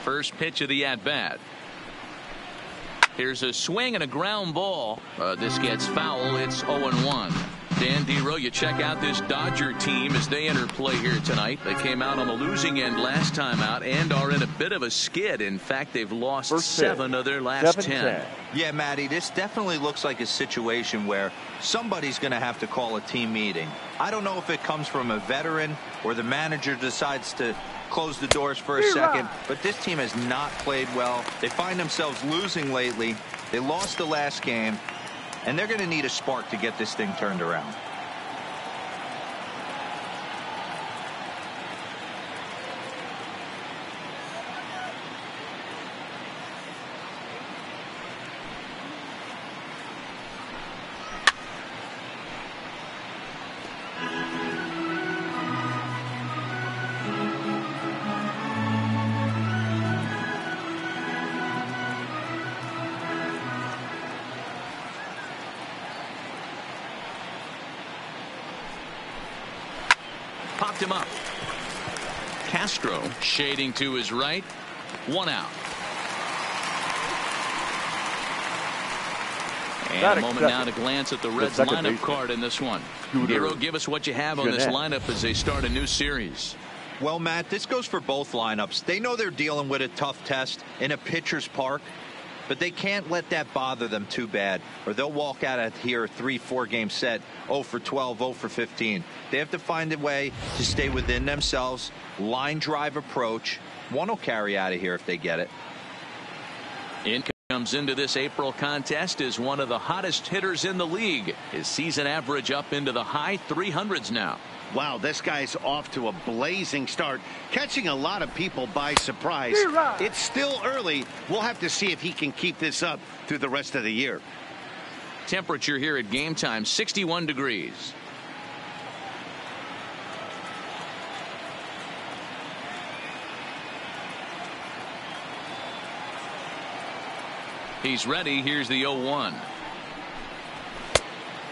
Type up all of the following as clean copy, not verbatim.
First pitch of the at-bat. Here's a swing and a ground ball. This gets foul. It's 0-1. Dan Dero, you check out this Dodger team as they enter play here tonight. They came out on the losing end last time out and are in a bit of a skid. In fact, they've lost 7 of their last 10. Yeah, Matty, this definitely looks like a situation where somebody's going to have to call a team meeting. I don't know if it comes from a veteran or the manager decides to close the doors for a second, but this team has not played well. They find themselves losing lately. They lost the last game, and they're going to need a spark to get this thing turned around. Popped him up. Castro shading to his right. 1 out. And a moment now to glance at the Reds lineup card in this one. Hero, give us what you have on this lineup as they start a new series. Well, Matt, this goes for both lineups. They know they're dealing with a tough test in a pitcher's park, but they can't let that bother them too bad, or they'll walk out of here a 3-4 game set 0 for 12, 0 for 15. They have to find a way to stay within themselves. Line drive approach. One will carry out of here if they get it. In comes into this April contest is one of the hottest hitters in the league. His season average up into the high 300s now. Wow, this guy's off to a blazing start, catching a lot of people by surprise. It's still early. We'll have to see if he can keep this up through the rest of the year. Temperature here at game time, 61 degrees. He's ready. Here's the 0-1.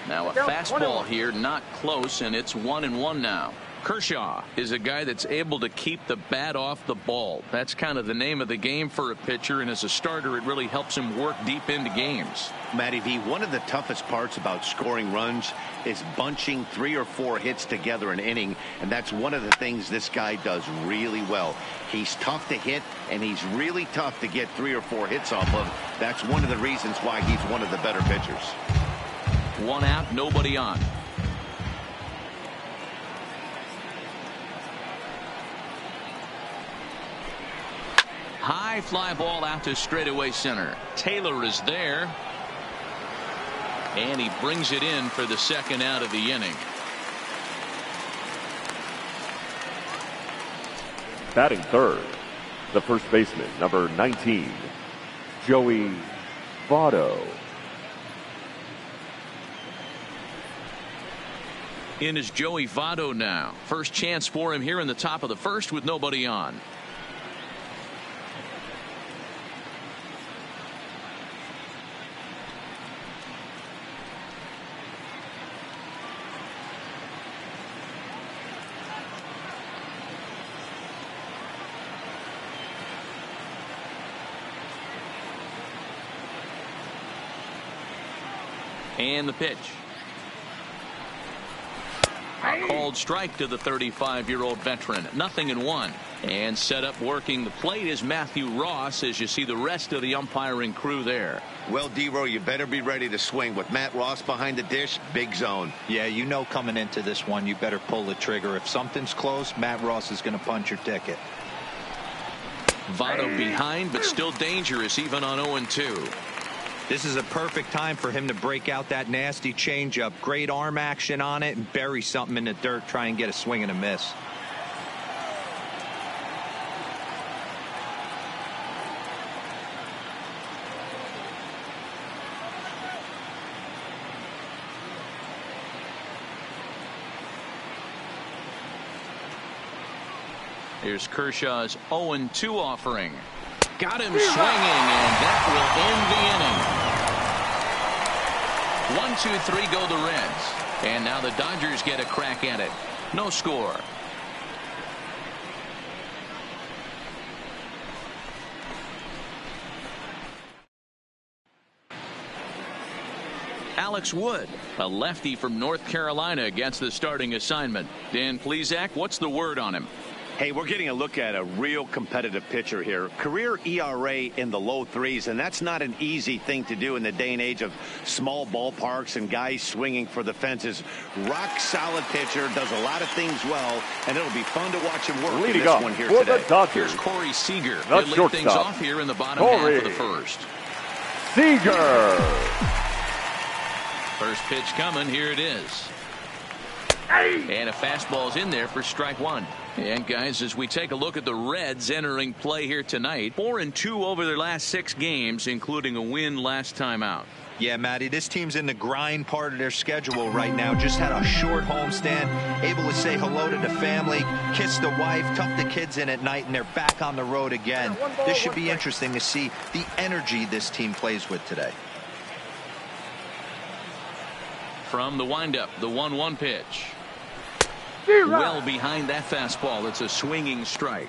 Now a fastball here, not close, and it's 1-1 now. Kershaw is a guy that's able to keep the bat off the ball. That's kind of the name of the game for a pitcher, and as a starter, it really helps him work deep into games. Matty V, one of the toughest parts about scoring runs is bunching 3 or 4 hits together an inning, and that's one of the things this guy does really well. He's tough to hit, and he's really tough to get 3 or 4 hits off of. That's one of the reasons why he's one of the better pitchers. 1 out, nobody on. High fly ball out to straightaway center. Taylor is there. And he brings it in for the second out of the inning. Batting third, the first baseman, number 19, Joey Votto. In is Joey Votto now. First chance for him here in the top of the first with nobody on. And the pitch. A called strike to the 35-year-old veteran. 0-1. And set up working the plate is Matthew Ross as you see the rest of the umpiring crew there. Well, Dero, you better be ready to swing. With Matt Ross behind the dish, big zone. Yeah, you know coming into this one, you better pull the trigger. If something's close, Matt Ross is going to punch your ticket. Votto behind, but still dangerous even on 0-2. This is a perfect time for him to break out that nasty changeup. Great arm action on it and bury something in the dirt. Try and get a swing and a miss. Here's Kershaw's 0-2 offering. Got him swinging, and that will end the inning. 1, 2, 3 go the Reds. And now the Dodgers get a crack at it. No score. Alex Wood, a lefty from North Carolina, gets the starting assignment. Dan Plesac, what's the word on him? Hey, we're getting a look at a real competitive pitcher here. Career ERA in the low threes, and that's not an easy thing to do in the day and age of small ballparks and guys swinging for the fences. Rock solid pitcher, does a lot of things well, and it'll be fun to watch him work in this one here today. Here's Corey Seager. They lead things off here in the bottom half of the first. Seager. First pitch coming. Here it is. And a fastball's in there for strike one. And guys, as we take a look at the Reds entering play here tonight, 4-2 over their last 6 games, including a win last time out. Yeah, Matty, this team's in the grind part of their schedule right now. Just had a short homestand, able to say hello to the family, kiss the wife, tuck the kids in at night, and they're back on the road again. This should be interesting to see the energy this team plays with today. From the windup, the 1-1 pitch. Well behind that fastball. It's a swinging strike.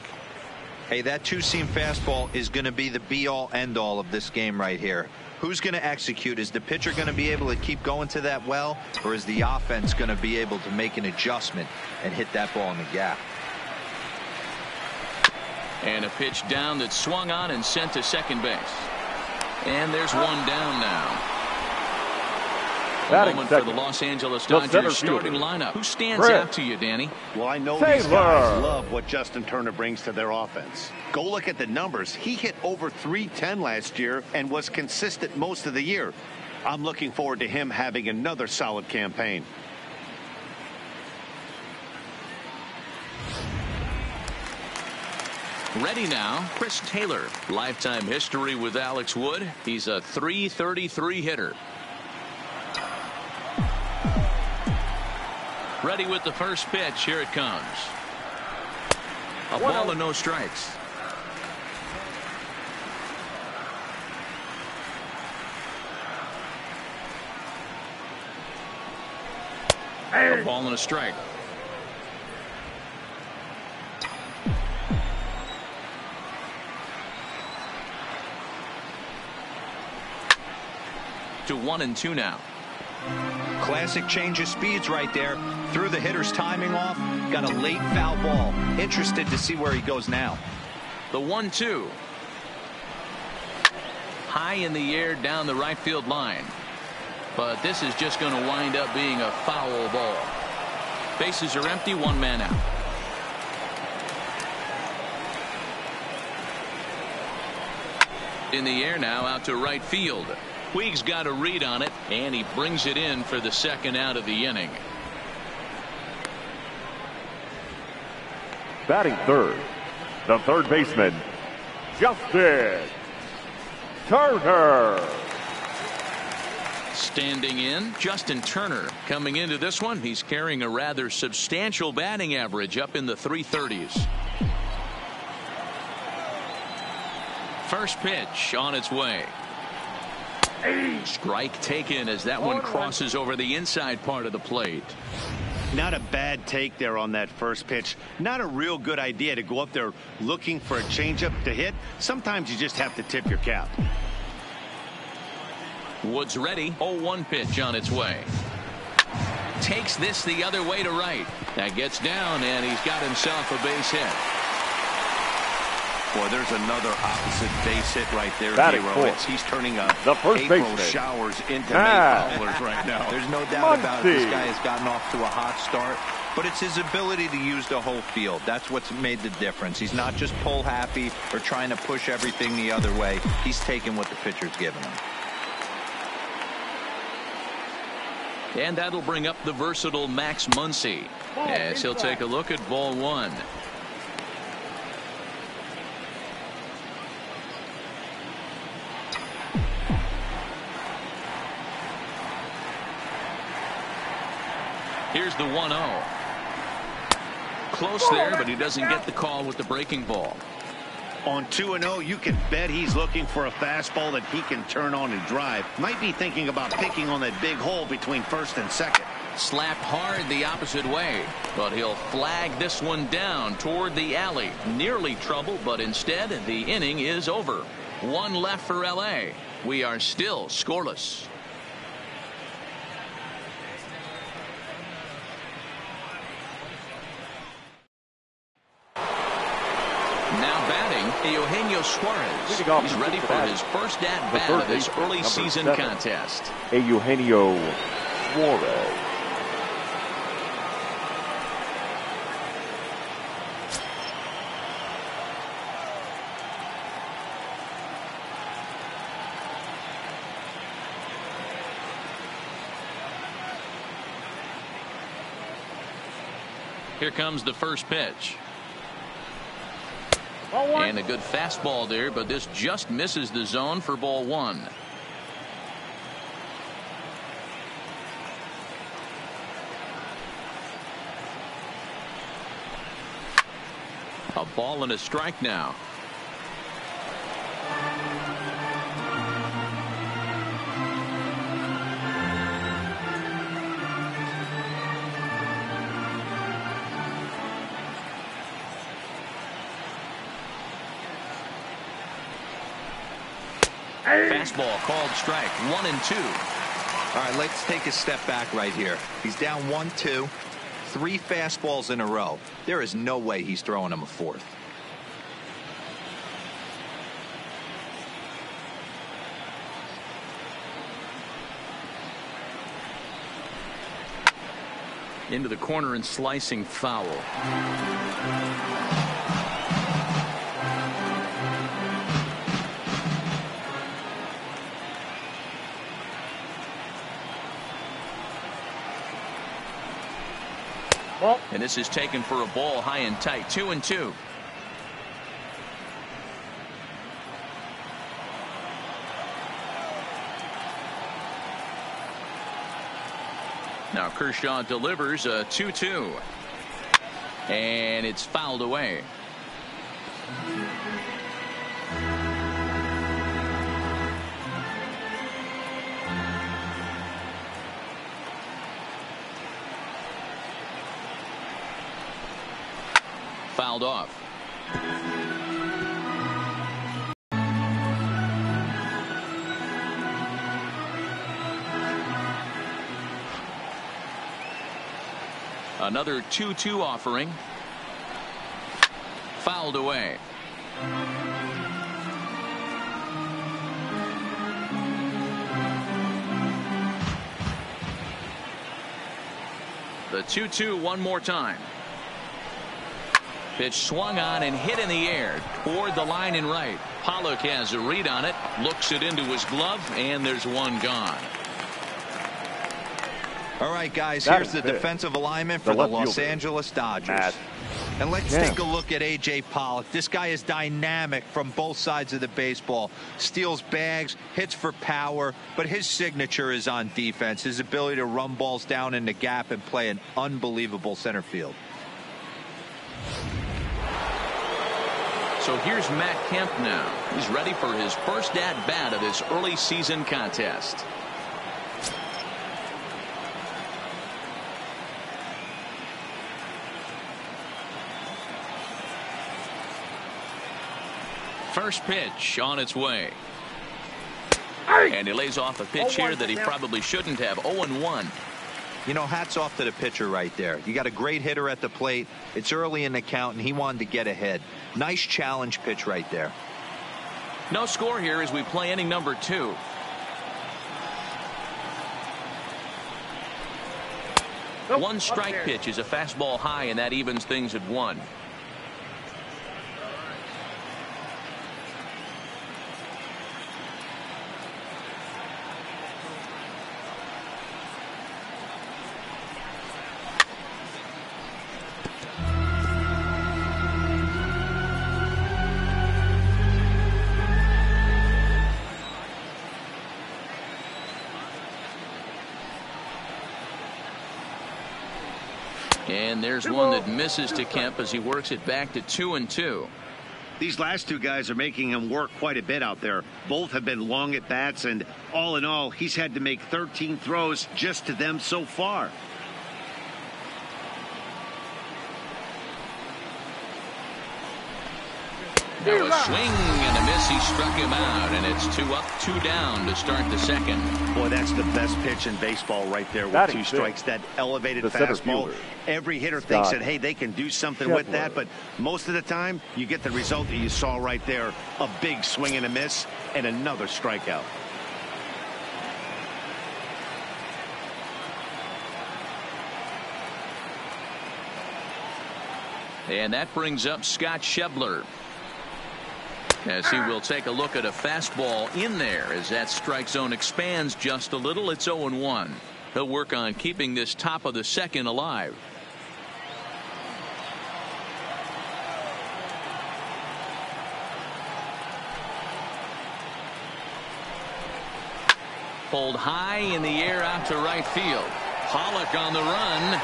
Hey, that two-seam fastball is going to be the be-all, end-all of this game right here. Who's going to execute? Is the pitcher going to be able to keep going to that well, or is the offense going to be able to make an adjustment and hit that ball in the gap? And a pitch down that's swung on and sent to second base. And there's one down now. A moment for the Los Angeles Dodgers starting lineup. Who stands out to you, Danny? Well, I know these guys love what Justin Turner brings to their offense. Go look at the numbers. He hit over .310 last year and was consistent most of the year. I'm looking forward to him having another solid campaign. Ready now, Chris Taylor. Lifetime history with Alex Wood. He's a .333 hitter. Ready with the first pitch. Here it comes. A ball and no strikes. A ball and a strike. To 1-2 now. Classic change of speeds right there. Threw the hitter's timing off. Got a late foul ball. Interested to see where he goes now. The 1-2. High in the air down the right field line. But this is just going to wind up being a foul ball. Bases are empty. One man out. In the air now out to right field. Puig's got a read on it, and he brings it in for the second out of the inning. Batting third, the third baseman, Justin Turner. Standing in, Justin Turner. Coming into this one, he's carrying a rather substantial batting average up in the 330s. First pitch on its way. Strike taken as that one crosses over the inside part of the plate. Not a bad take there on that first pitch. Not a real good idea to go up there looking for a changeup to hit. Sometimes you just have to tip your cap. Woods ready. 0-1 pitch on its way. Takes this the other way to right. That gets down, and he's got himself a base hit. Boy, there's another opposite base hit right there. He's turning April showers into May fowlers right now. There's no doubt about it. This guy has gotten off to a hot start, but it's his ability to use the whole field. That's what's made the difference. He's not just pull happy or trying to push everything the other way. He's taking what the pitcher's giving him. And that'll bring up the versatile Max Muncy as he'll take a look at ball one. Here's the 1-0. Close there, but he doesn't get the call with the breaking ball. On 2-0, you can bet he's looking for a fastball that he can turn on and drive. Might be thinking about picking on that big hole between first and second. Slapped hard the opposite way, but he'll flag this one down toward the alley. Nearly trouble, but instead the inning is over. One left for LA. We are still scoreless. Eugenio Suarez. He's ready for his first at-bat of this early season contest. Eugenio Suarez. Here comes the first pitch. And a good fastball there, but this just misses the zone for ball one. A ball and a strike now. Fastball called strike. 1-2. All right, let's take a step back right here. He's down 1-2. 3 fastballs in a row. There is no way he's throwing him a fourth. Into the corner and slicing foul. And this is taken for a ball high and tight. 2-2. Now Kershaw delivers a 2-2. And it's fouled away. Fouled off. Another 2-2 offering. Fouled away. The 2-2 one more time. Pitch swung on and hit in the air toward the line and right. Pollock has a read on it, looks it into his glove, and there's one gone. All right, guys, here's the defensive alignment for the Los Angeles Dodgers. And let's take a look at A.J. Pollock. This guy is dynamic from both sides of the baseball. Steals bags, hits for power, but his signature is on defense. His ability to run balls down in the gap and play an unbelievable center field. So here's Matt Kemp now. He's ready for his first at-bat of this early season contest. First pitch on its way. And he lays off a pitch here that he probably shouldn't have. 0-1. You know, hats off to the pitcher right there. You got a great hitter at the plate. It's early in the count, and he wanted to get ahead. Nice challenge pitch right there. No score here as we play inning number 2. One strike pitch is a fastball high, and that evens things at 1. And there's one that misses to Kemp as he works it back to 2-2. These last two guys are making him work quite a bit out there. Both have been long at bats, and all in all, he's had to make 13 throws just to them so far. Now a swing and a miss. He struck him out, and it's 2 up, 2 down to start the second. Boy, that's the best pitch in baseball right there with 2 strikes. That elevated fastball. Every hitter thinks that, hey, they can do something with that, but most of the time you get the result that you saw right there. A big swing and a miss and another strikeout. And that brings up Scott Schebler, as he will take a look at a fastball in there as that strike zone expands just a little. It's 0-1. He'll work on keeping this top of the second alive. Pulled high in the air out to right field. Pollock on the run.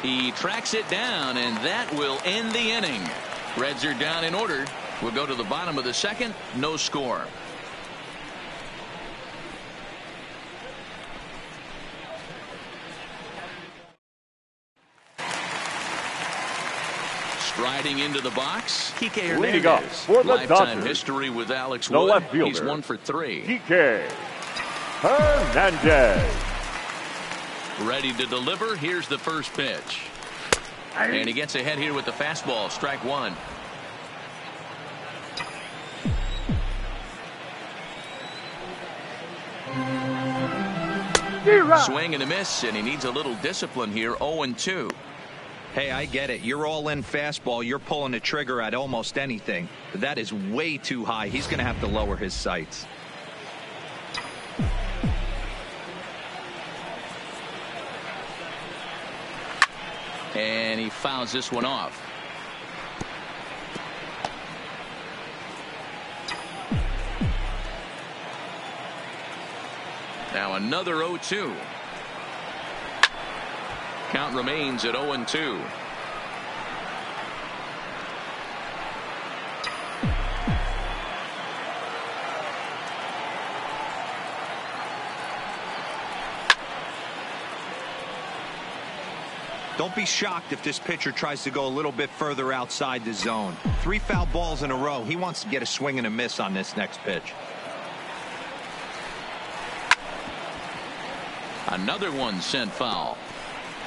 He tracks it down, and that will end the inning. Reds are down in order. We'll go to the bottom of the second. No score. Striding into the box, Kike Hernandez. For the Lifetime Dodgers, history with Alex the Wood. left fielder, He's 1 for 3. Kike Hernandez. Ready to deliver. Here's the first pitch. And he gets ahead here with the fastball. Strike 1. Swing and a miss, and he needs a little discipline here. 0-2. Hey, I get it. You're all in fastball. You're pulling the trigger at almost anything. But that is way too high. He's going to have to lower his sights. And he fouls this one off. Now another 0-2. Count remains at 0-2. Don't be shocked if this pitcher tries to go a little bit further outside the zone. 3 foul balls in a row. He wants to get a swing and a miss on this next pitch. Another one sent foul.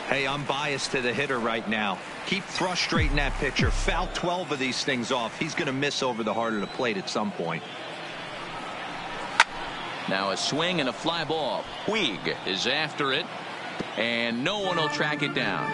Hey, I'm biased to the hitter right now. Keep frustrating that pitcher. Foul 12 of these things off. He's going to miss over the heart of the plate at some point. Now a swing and a fly ball. Puig is after it, and no one will track it down.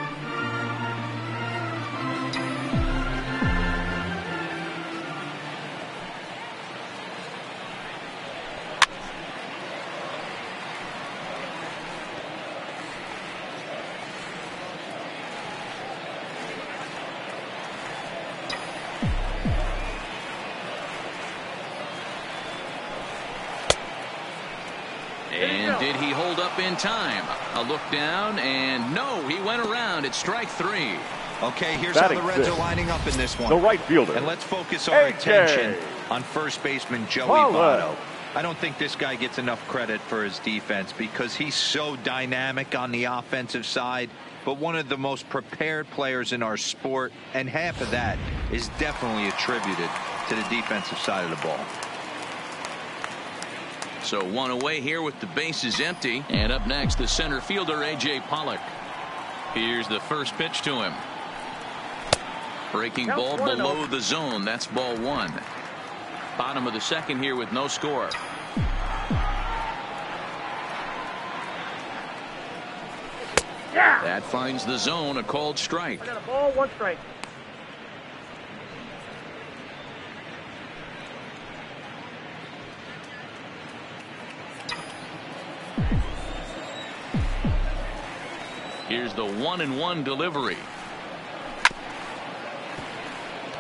And did he hold up in time? A look down, and no, he went around. It's strike 3. Okay, here's how the Reds are lining up in this one. The right fielder. And let's focus our attention on first baseman Joey Votto. I don't think this guy gets enough credit for his defense because he's so dynamic on the offensive side, but one of the most prepared players in our sport, and half of that is definitely attributed to the defensive side of the ball. So one away here with the bases empty. And up next, the center fielder, A.J. Pollock. Here's the first pitch to him. Breaking ball below the zone. That's ball 1. Bottom of the second here with no score. That finds the zone, a called strike. I got a ball, 1 strike. Here's the 1-1 delivery.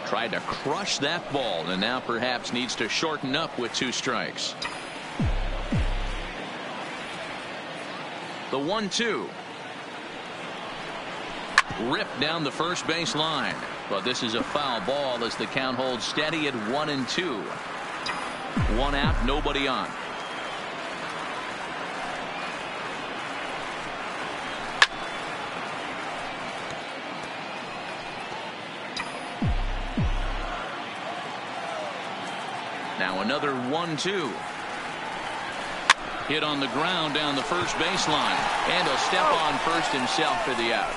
Tried to crush that ball, and now perhaps needs to shorten up with 2 strikes. The 1-2. Ripped down the first base line. But this is a foul ball as the count holds steady at 1-2. 1 out, nobody on. Now another 1-2. Hit on the ground down the first baseline. And he'll step on first himself for the out.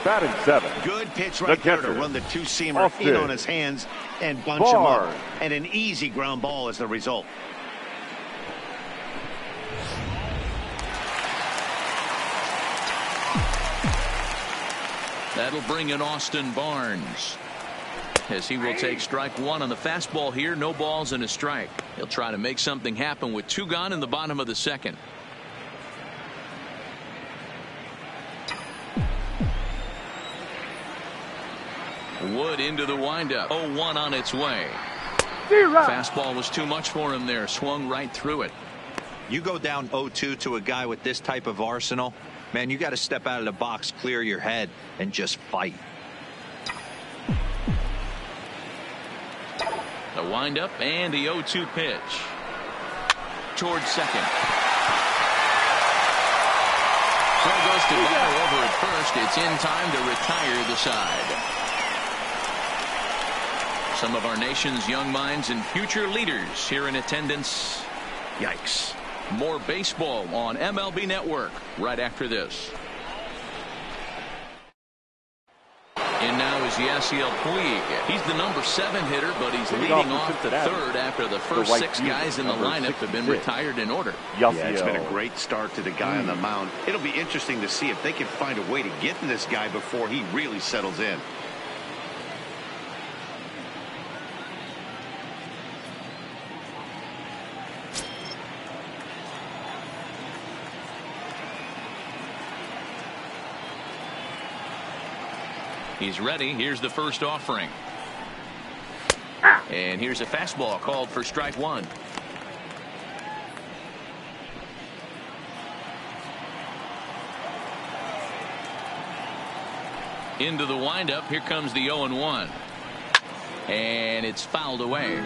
Batting 7. Good pitch right there to run the two-seamer in on his hands and bunch him up. And an easy ground ball is the result. That'll bring in Austin Barnes, as he will take strike one on the fastball here. No balls and a strike. He'll try to make something happen with 2 gone in the bottom of the second. Wood into the windup. 0-1 on its way. Fastball was too much for him there. Swung right through it. You go down 0-2 to a guy with this type of arsenal, man, you got to step out of the box, clear your head, and just fight. The windup and the 0-2 pitch. Towards second. Throw goes to Bauer over at first. It's in time to retire the side. Some of our nation's young minds and future leaders here in attendance. Yikes. More baseball on MLB Network right after this. And now is Yasiel Puig. He's the number 7 hitter, but he's leading off the third after the first 6 guys in the lineup have been retired in order. Yeah, it's been a great start to the guy on the mound. It'll be interesting to see if they can find a way to get to this guy before he really settles in. He's ready. Here's the first offering. And here's a fastball called for strike 1. Into the windup. Here comes the 0-1. And it's fouled away.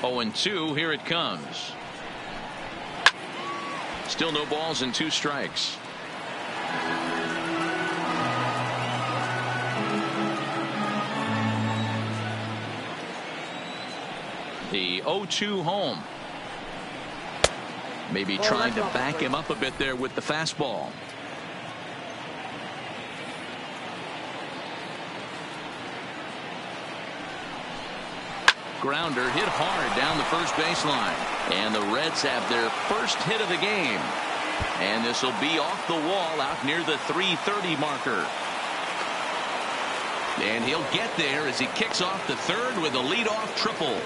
Oh, and 2. Here it comes. Still no balls and 2 strikes. The 0-2 home. Maybe trying to back him up a bit there with the fastball. Grounder hit hard down the first baseline. And the Reds have their first hit of the game. And this will be off the wall out near the 330 marker. And he'll get there as he kicks off the third with a leadoff triple.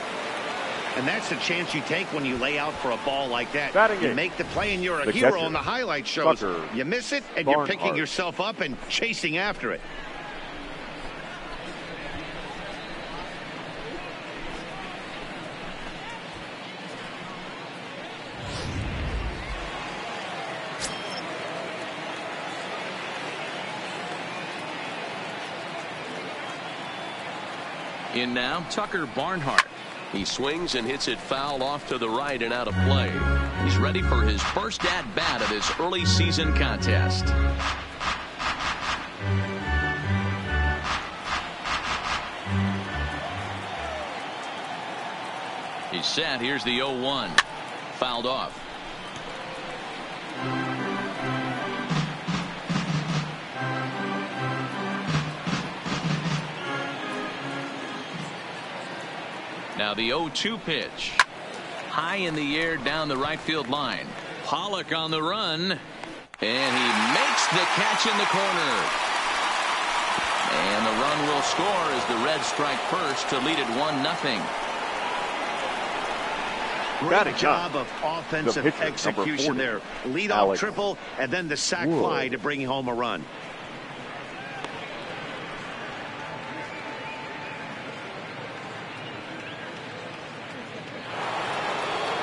And that's the chance you take when you lay out for a ball like that. You make the play and you're a hero on the highlight shows. You miss it and you're picking yourself up and chasing after it. In now, Tucker Barnhart. He swings and hits it foul off to the right and out of play. He's ready for his first at-bat of this early season contest. He's set. Here's the 0-1. Fouled off. Now the 0-2 pitch. High in the air down the right field line. Pollock on the run. And he makes the catch in the corner. And the run will score as the Reds strike first to lead it 1-0. Great job of offensive execution there. Leadoff triple and then the sac fly to bring home a run.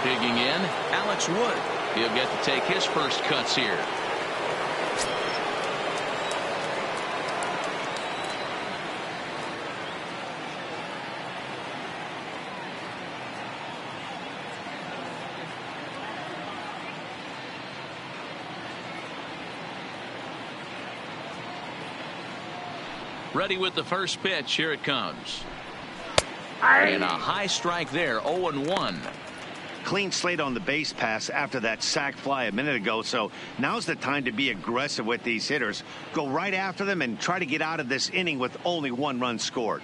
Digging in, Alex Wood. He'll get to take his first cuts here. Ready with the first pitch. Here it comes. And a high strike there. 0-1. Clean slate on the base pass after that sac fly a minute ago, so now's the time to be aggressive with these hitters. Go right after them and try to get out of this inning with only 1 run scored.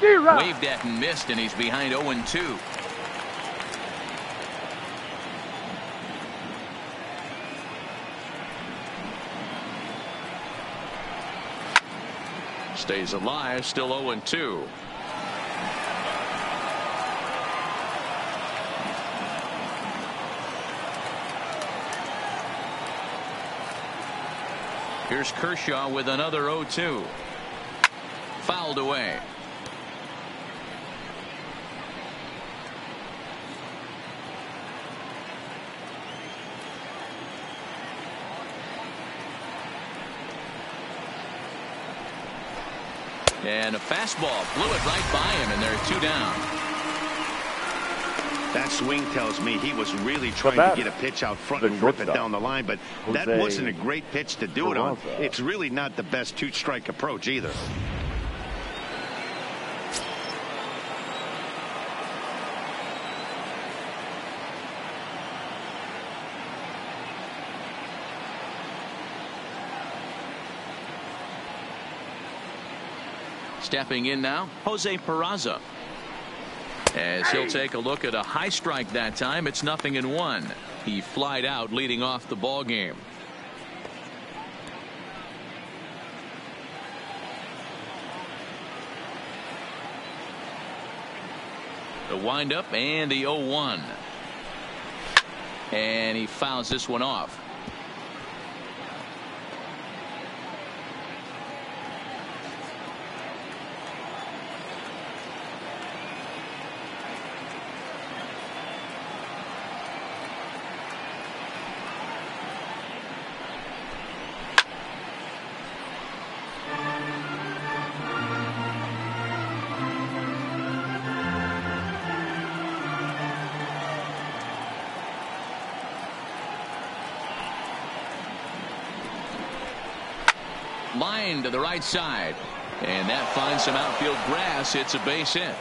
Waved at and missed, and he's behind 0-2. Stays alive, still 0-2. Here's Kershaw with another 0-2. Fouled away. And a fastball blew it right by him, and there are 2 down. That swing tells me he was really trying to get a pitch out front and rip it down the line, but that wasn't a great pitch to do it on. It's really not the best 2-strike approach either. Stepping in now, Jose Peraza. As he'll take a look at a high strike that time. It's 0-1. He flied out leading off the ball game. The windup and the 0-1. And he fouls this one off. Line to the right side, and that finds some outfield grass. It's a base hit.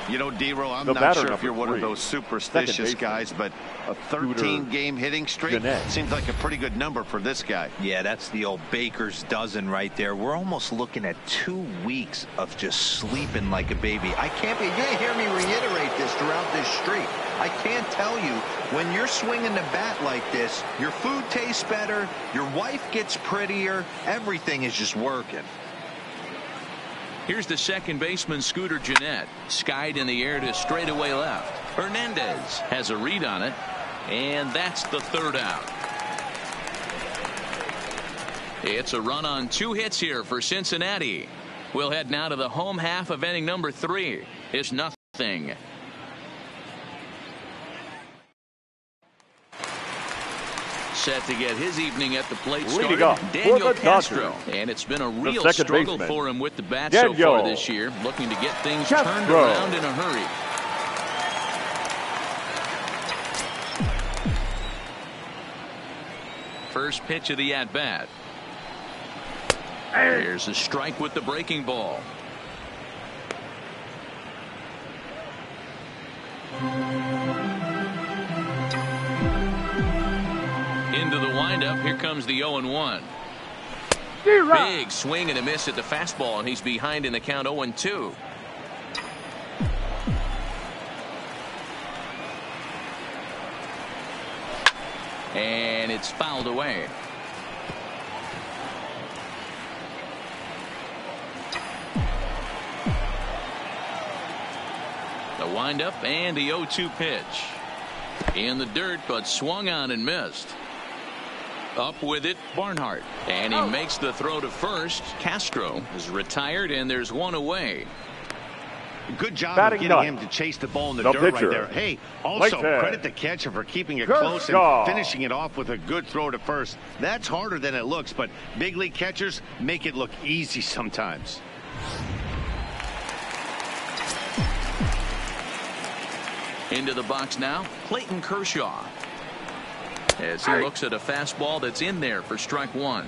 You know, D-Row, I'm not sure if you're one of those superstitious guys, but a 13-game hitting streak seems like a pretty good number for this guy. Yeah, that's the old baker's dozen right there. We're almost looking at 2 weeks of just sleeping like a baby. You're going to hear me reiterate this throughout this streak. I can't tell you, when you're swinging the bat like this, your food tastes better, your wife gets prettier, everything is just working. Here's the second baseman, Scooter Gennett. Skied in the air to straightaway left. Hernandez has a read on it, and that's the 3rd out. It's a run on 2 hits here for Cincinnati. We'll head now to the home half of inning number 3. It's 0-0. Set to get his evening at the plate started, Daniel Castro. And it's been a real struggle for him with the bat so far this year, looking to get things turned around in a hurry. First pitch of the at-bat. Here's a strike with the breaking ball. Into the windup. Here comes the 0-1. Big swing and a miss at the fastball, and he's behind in the count 0-2. And it's fouled away. The windup and the 0-2 pitch. In the dirt, but swung on and missed. Up with it, Barnhart. And he makes the throw to first. Castro is retired, and there's one away. Good job of getting him to chase the ball in the dirt right there. Hey, also credit the catcher for keeping it close and finishing it off with a good throw to first. That's harder than it looks, but big league catchers make it look easy sometimes. Into the box now, Clayton Kershaw. As he looks at a fastball that's in there for strike one.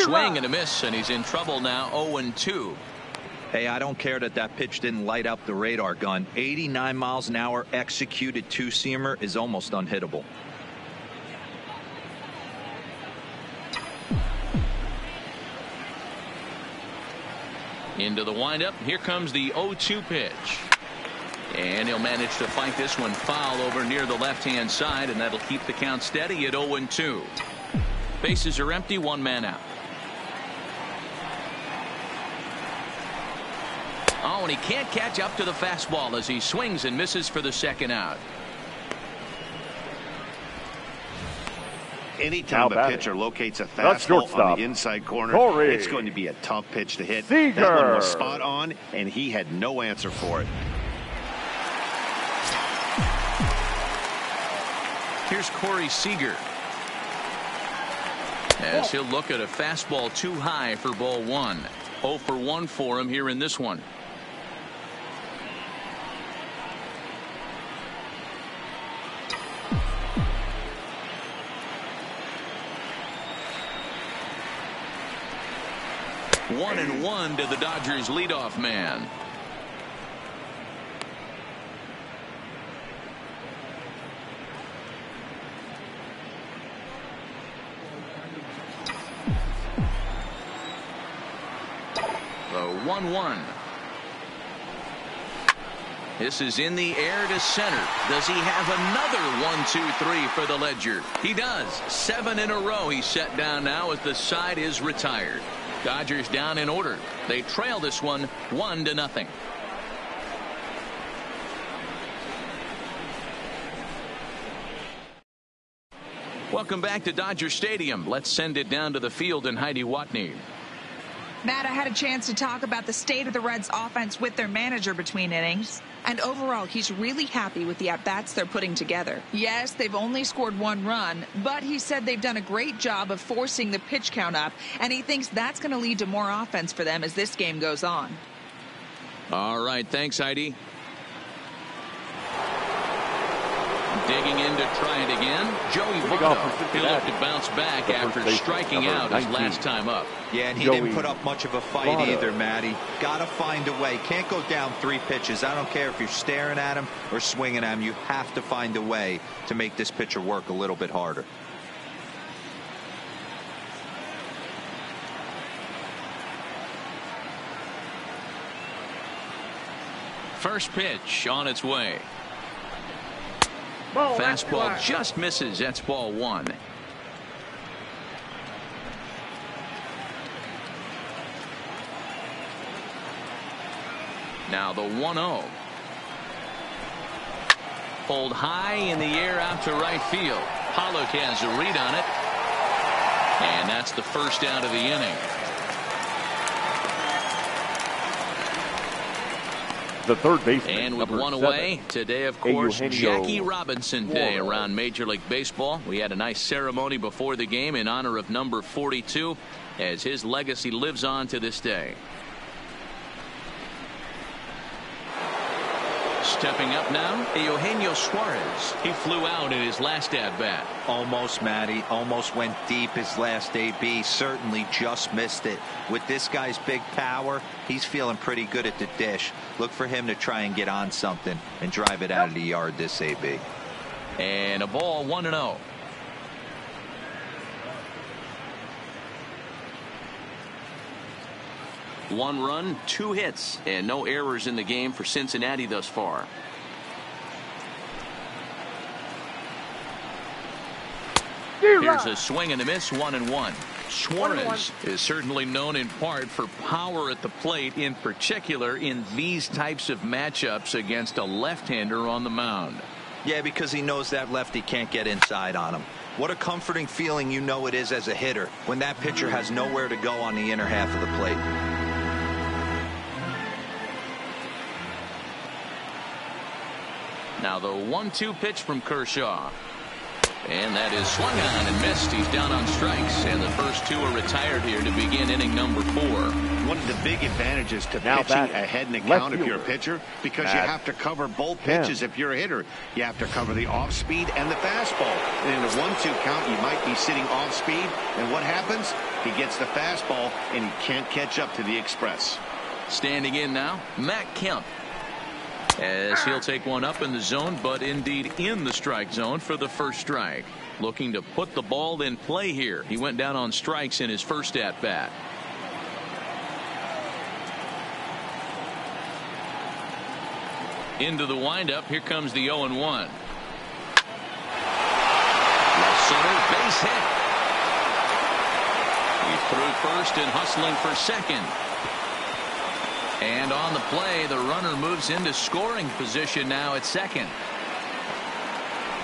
Swing and a miss, and he's in trouble now. 0-2. Hey, I don't care that that pitch didn't light up the radar gun. 89 miles an hour executed two-seamer is almost unhittable. Into the windup. Here comes the 0-2 pitch. And he'll manage to fight this one foul over near the left-hand side, and that'll keep the count steady at 0-2. Bases are empty, one man out. Oh, and he can't catch up to the fastball as he swings and misses for the second out. Anytime a pitcher locates a fastball on the inside corner, it's going to be a tough pitch to hit. That one was spot on, and he had no answer for it. Here's Corey Seager. As he'll look at a fastball too high for ball one. 0 for 1 for him here in this one. One and one to the Dodgers leadoff man. The 1-1. This is in the air to center. Does he have another 1-2-3 for the Ledger? He does. 7 in a row he's set down now as the side is retired. Dodgers down in order. They trail this one 1-0. Welcome back to Dodger Stadium. Let's send it down to the field and Heidi Watney. Matt, I had a chance to talk about the state of the Reds offense with their manager between innings. And overall, he's really happy with the at-bats they're putting together. Yes, they've only scored 1 run, but he said they've done a great job of forcing the pitch count up, and he thinks that's going to lead to more offense for them as this game goes on. All right, thanks, Heidi. Digging in to try it again. Joey Votto. He'll look to bounce back after striking out his last time up. Yeah, and he didn't put up much of a fight either, Matty. Got to find a way. Can't go down 3 pitches. I don't care if you're staring at him or swinging at him. You have to find a way to make this pitcher work a little bit harder. First pitch on its way. Fastball just misses. That's ball 1. Now the 1-0. Pulled high in the air out to right field. Pollock has a read on it. And that's the first out of the inning. The third baseman. And with 1 away, today, of course, Jackie Robinson Day around Major League Baseball. We had a nice ceremony before the game in honor of number 42 as his legacy lives on to this day. Stepping up now, Eugenio Suarez. He flew out in his last at-bat. Almost, Matty. Almost went deep his last AB. Certainly just missed it. With this guy's big power, he's feeling pretty good at the dish. Look for him to try and get on something and drive it out of the yard this AB. And a ball 1-0. One run, 2 hits, and no errors in the game for Cincinnati thus far. Here's a swing and a miss, 1-1. Suarez is certainly known in part for power at the plate, in particular in these types of matchups against a left-hander on the mound. Yeah, because he knows that lefty can't get inside on him. What a comforting feeling you know it is as a hitter when that pitcher has nowhere to go on the inner half of the plate. Now the 1-2 pitch from Kershaw. And that is swung on and missed. He's down on strikes, and the first two are retired here to begin inning number 4. One of the big advantages to pitching ahead in the count if you're a pitcher, because you have to cover both pitches. If you're a hitter, you have to cover the off speed and the fastball. And in a 1-2 count, you might be sitting off speed, and what happens? He gets the fastball, and he can't catch up to the express. Standing in now, Matt Kemp, as he'll take one up in the zone, but indeed in the strike zone for the first strike. Looking to put the ball in play here. He went down on strikes in his first at bat. Into the windup. Here comes the 0-1. Left center, base hit. He's through first and hustling for second. And on the play, the runner moves into scoring position now at second.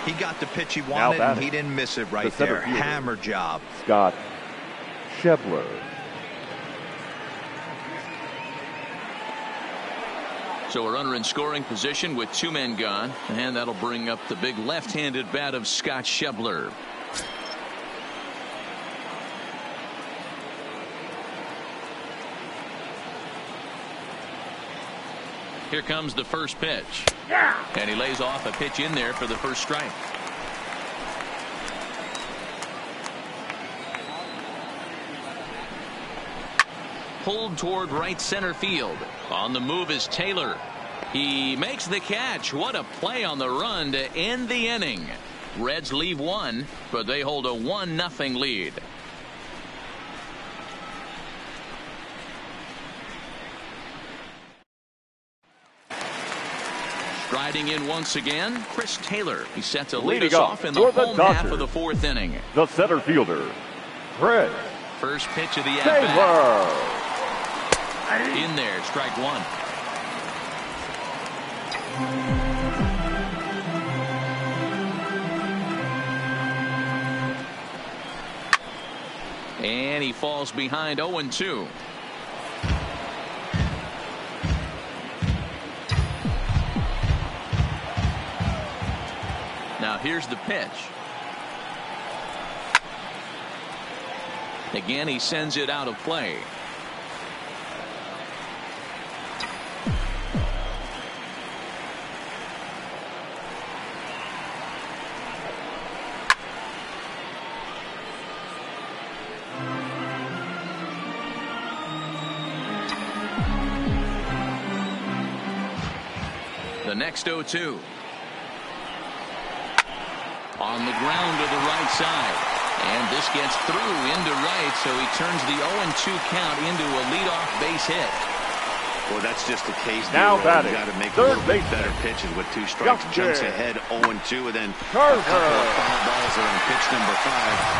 He got the pitch he wanted, and he didn't miss it right there. Hammer job. Scott Schebler. So a runner in scoring position with 2 men gone, and that'll bring up the big left-handed bat of Scott Schebler. Here comes the first pitch. And he lays off a pitch in there for the first strike. Pulled toward right center field. On the move is Taylor. He makes the catch. What a play on the run to end the inning. Reds leave one, but they hold a 1-0 lead. Striding in once again, Chris Taylor. He set to lead us off in the home half of the 4th inning. The center fielder, Chris. First pitch of the at-bat. In there, strike 1. And he falls behind 0-2. Now here's the pitch. Again, he sends it out of play. The next 0-2. On the ground to the right side. And this gets through into right, so he turns the 0-2 count into a leadoff base hit. Well, that's just a case now batting. You got to make a little bit better pitches with 2 strikes. Jumps ahead 0-2, and then a couple of foul balls are on pitch number 5.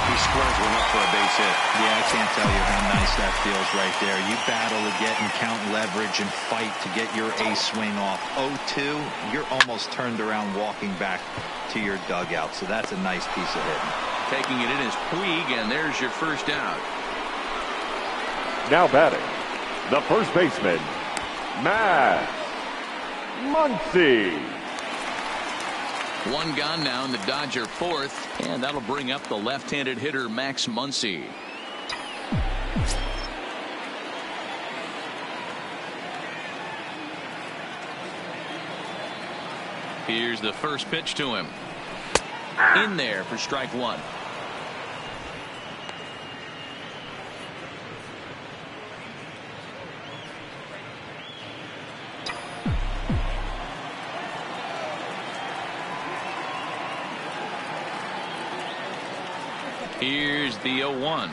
He squares one up for a base hit. Yeah, I can't tell you how nice that feels right there. You battle to get and count leverage and fight to get your ace swing off. 0-2, you're almost turned around walking back to your dugout. So that's a nice piece of hitting. Taking it in is Puig, and there's your first out. Now batting, the first baseman, Matt Muncy. 1 gone now in the Dodger 4th, and that'll bring up the left-handed hitter Max Muncy. Here's the first pitch to him. In there for strike 1. Here's the 0-1.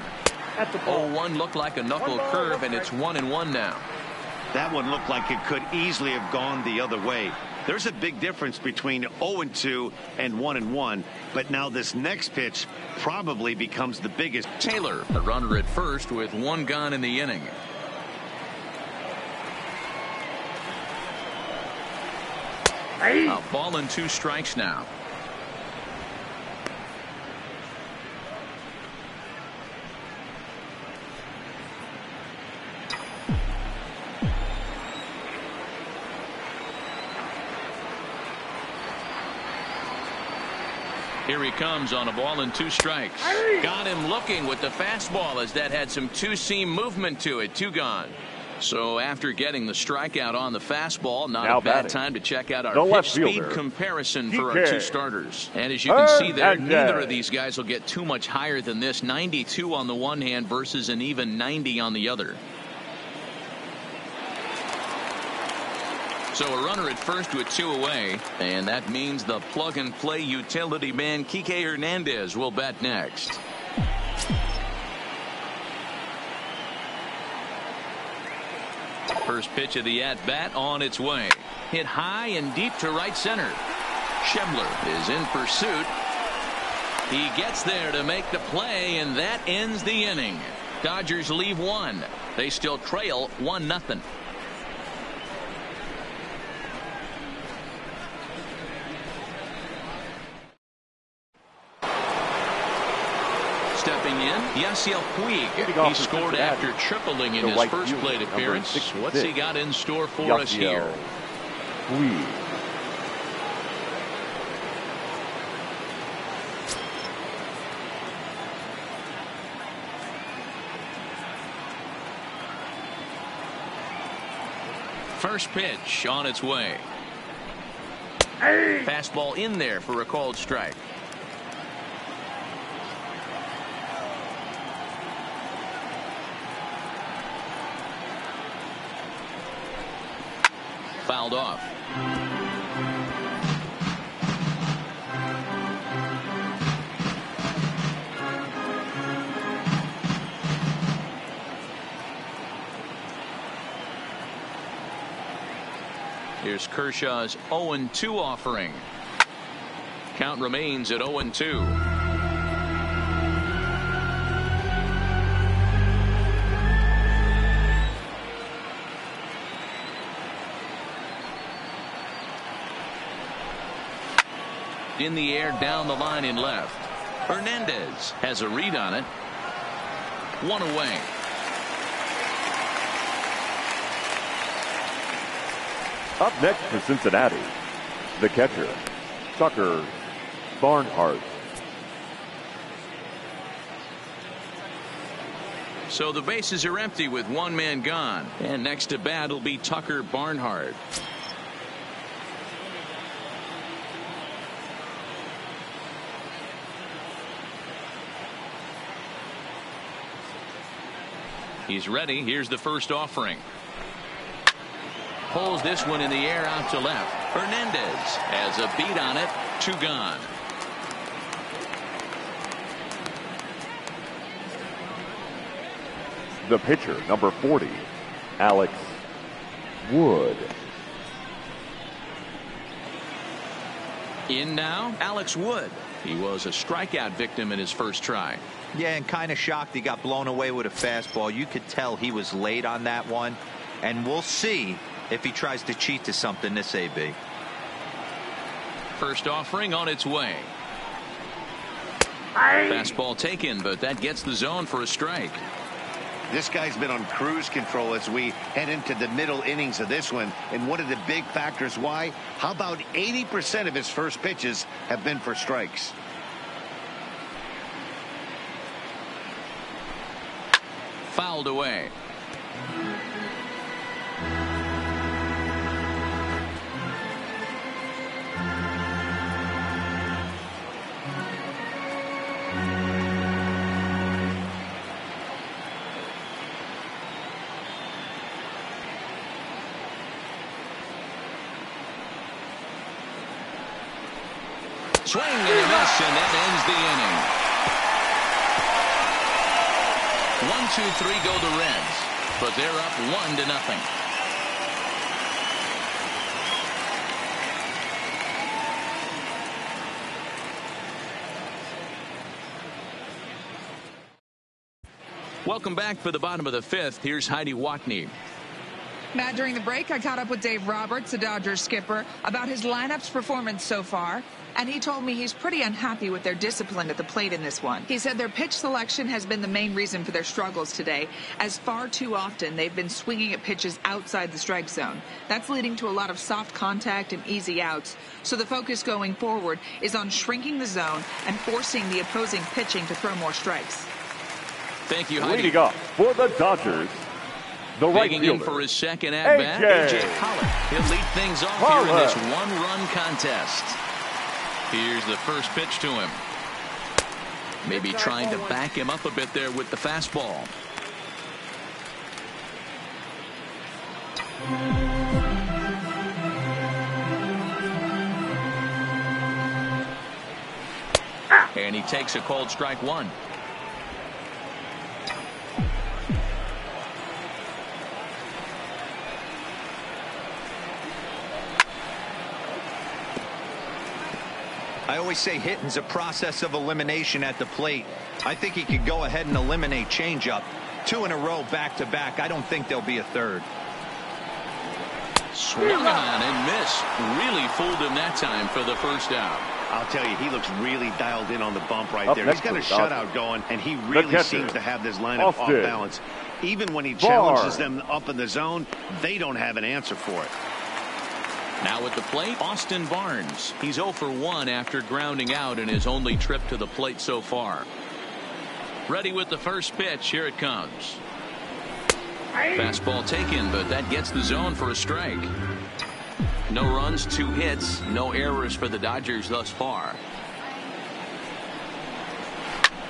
0-1 looked like a knuckle curve, and it's 1-1 now. That one looked like it could easily have gone the other way. There's a big difference between 0-2 and 1-1, but now this next pitch probably becomes the biggest. Taylor, the runner at first with 1 gone in the inning. A ball and 2 strikes now. Here he comes on a ball and 2 strikes. Got him looking with the fastball as that had some two-seam movement to it. 2 gone. So after getting the strikeout on the fastball, not a bad time to check out our pitch speed comparison for our 2 starters. And as you can see there, neither of these guys will get too much higher than this. 92 on the one hand versus an even 90 on the other. So a runner at first with 2 away, and that means the plug-and-play utility man Kike Hernandez will bat next. First pitch of the at-bat on its way. Hit high and deep to right center. Schebler is in pursuit. He gets there to make the play, and that ends the inning. Dodgers leave 1. They still trail 1-0. Stepping in, Yasiel Puig. He scored after tripling in his first plate appearance. What's he got in store for us here? Puig. First pitch on its way. Fastball in there for a called strike. Fouled off. Here's Kershaw's 0-2 offering. Count remains at 0-2. In the air, down the line in left. Hernandez has a read on it. 1 away. Up next for Cincinnati, the catcher, Tucker Barnhart. So the bases are empty with 1 man gone. And next to bat will be Tucker Barnhart. He's ready. Here's the first offering. Pulls this one in the air out to left. Hernandez has a beat on it. 2 gone. The pitcher, number 40, Alex Wood. In now, Alex Wood. He was a strikeout victim in his first try. Yeah, and kind of shocked he got blown away with a fastball. You could tell he was late on that one. And we'll see if he tries to cheat to something this AB. First offering on its way. Fastball taken, but that gets the zone for a strike. This guy's been on cruise control as we head into the middle innings of this one. And one of the big factors why, how about 80% of his first pitches have been for strikes? Fouled away. Swing and a miss, and that ends the inning. 1-2-3 go the Reds, but they're up 1-0. Welcome back for the bottom of the 5th. Here's Heidi Watney. Matt, during the break, I caught up with Dave Roberts, the Dodgers skipper, about his lineup's performance so far, and he told me he's pretty unhappy with their discipline at the plate in this one. He said their pitch selection has been the main reason for their struggles today, as far too often they've been swinging at pitches outside the strike zone. That's leading to a lot of soft contact and easy outs, so the focus going forward is on shrinking the zone and forcing the opposing pitching to throw more strikes. Thank you, Heidi. Leading up for the Dodgers, the right Digging fielder, in for his second at-bat, A.J. Pollock. He'll lead things off here in this one-run contest. Here's the first pitch to him. Maybe trying to back him up a bit there with the fastball. And he takes a called strike one. I always say hitting's a process of elimination at the plate. I think he could go ahead and eliminate changeup. 2 in a row back-to-back. I don't think there'll be a third. Swung on and missed. Really fooled him that time for the first out. I'll tell you, he looks really dialed in on the bump right there. He's got a shutout going, and he really seems to have this lineup off balance. Even when he challenges them up in the zone, they don't have an answer for it. Now at the plate, Austin Barnes. He's 0 for 1 after grounding out in his only trip to the plate so far. Ready with the first pitch. Here it comes. Fastball taken, but that gets the zone for a strike. No runs, 2 hits, no errors for the Dodgers thus far.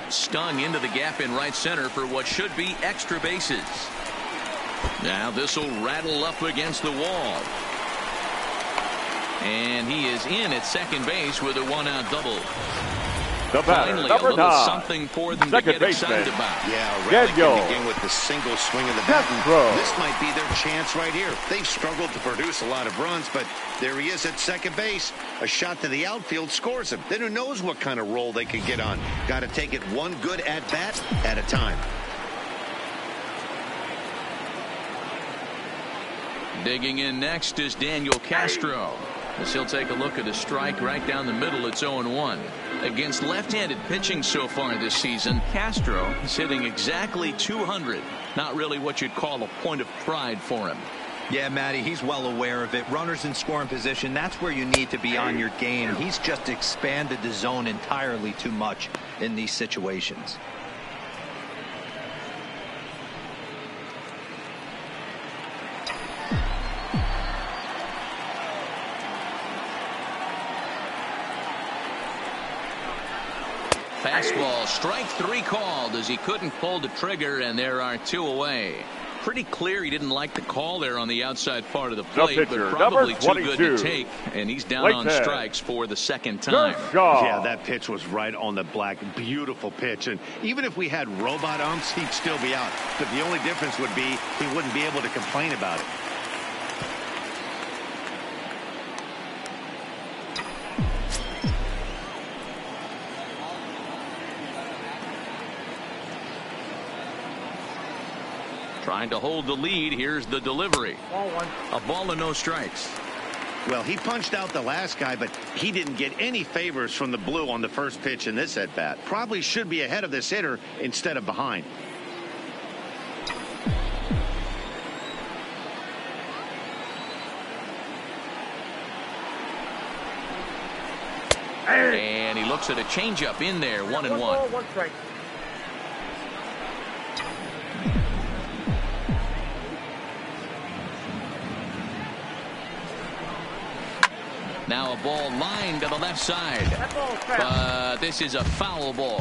Stung into the gap in right center for what should be extra bases. Now this will rattle up against the wall. And he is in at second base with a 1-out double. The batter, Finally, number a little 9, something for them to get excited about. Yeah, Raleigh can begin with the single swing of the bat. This might be their chance right here. They've struggled to produce a lot of runs, but there he is at second base. A shot to the outfield scores him. Then who knows what kind of roll they can get on. Got to take it one good at-bat at a time. Digging in next is Daniel Castro, as he'll take a look at a strike right down the middle. It's 0-1. Against left-handed pitching so far this season, Castro is hitting exactly 200. Not really what you'd call a point of pride for him. Yeah, Matty, he's well aware of it. Runners in scoring position, that's where you need to be on your game. He's just expanded the zone entirely too much in these situations. Fastball, strike 3 called as he couldn't pull the trigger, and there are 2 away. Pretty clear he didn't like the call there on the outside part of the plate, pitcher, but probably too number good to take, and he's down on strikes for the second time. Kershaw. Yeah, that pitch was right on the black. Beautiful pitch, and even if we had robot umps, he'd still be out. But the only difference would be he wouldn't be able to complain about it. Trying to hold the lead. Here's the delivery. A ball and no strikes. Well, he punched out the last guy, but he didn't get any favors from the blue on the first pitch in this at bat. Probably should be ahead of this hitter instead of behind. And he looks at a changeup in there. 1-1. 1 strike. Now a ball lined to the left side. But this is a foul ball.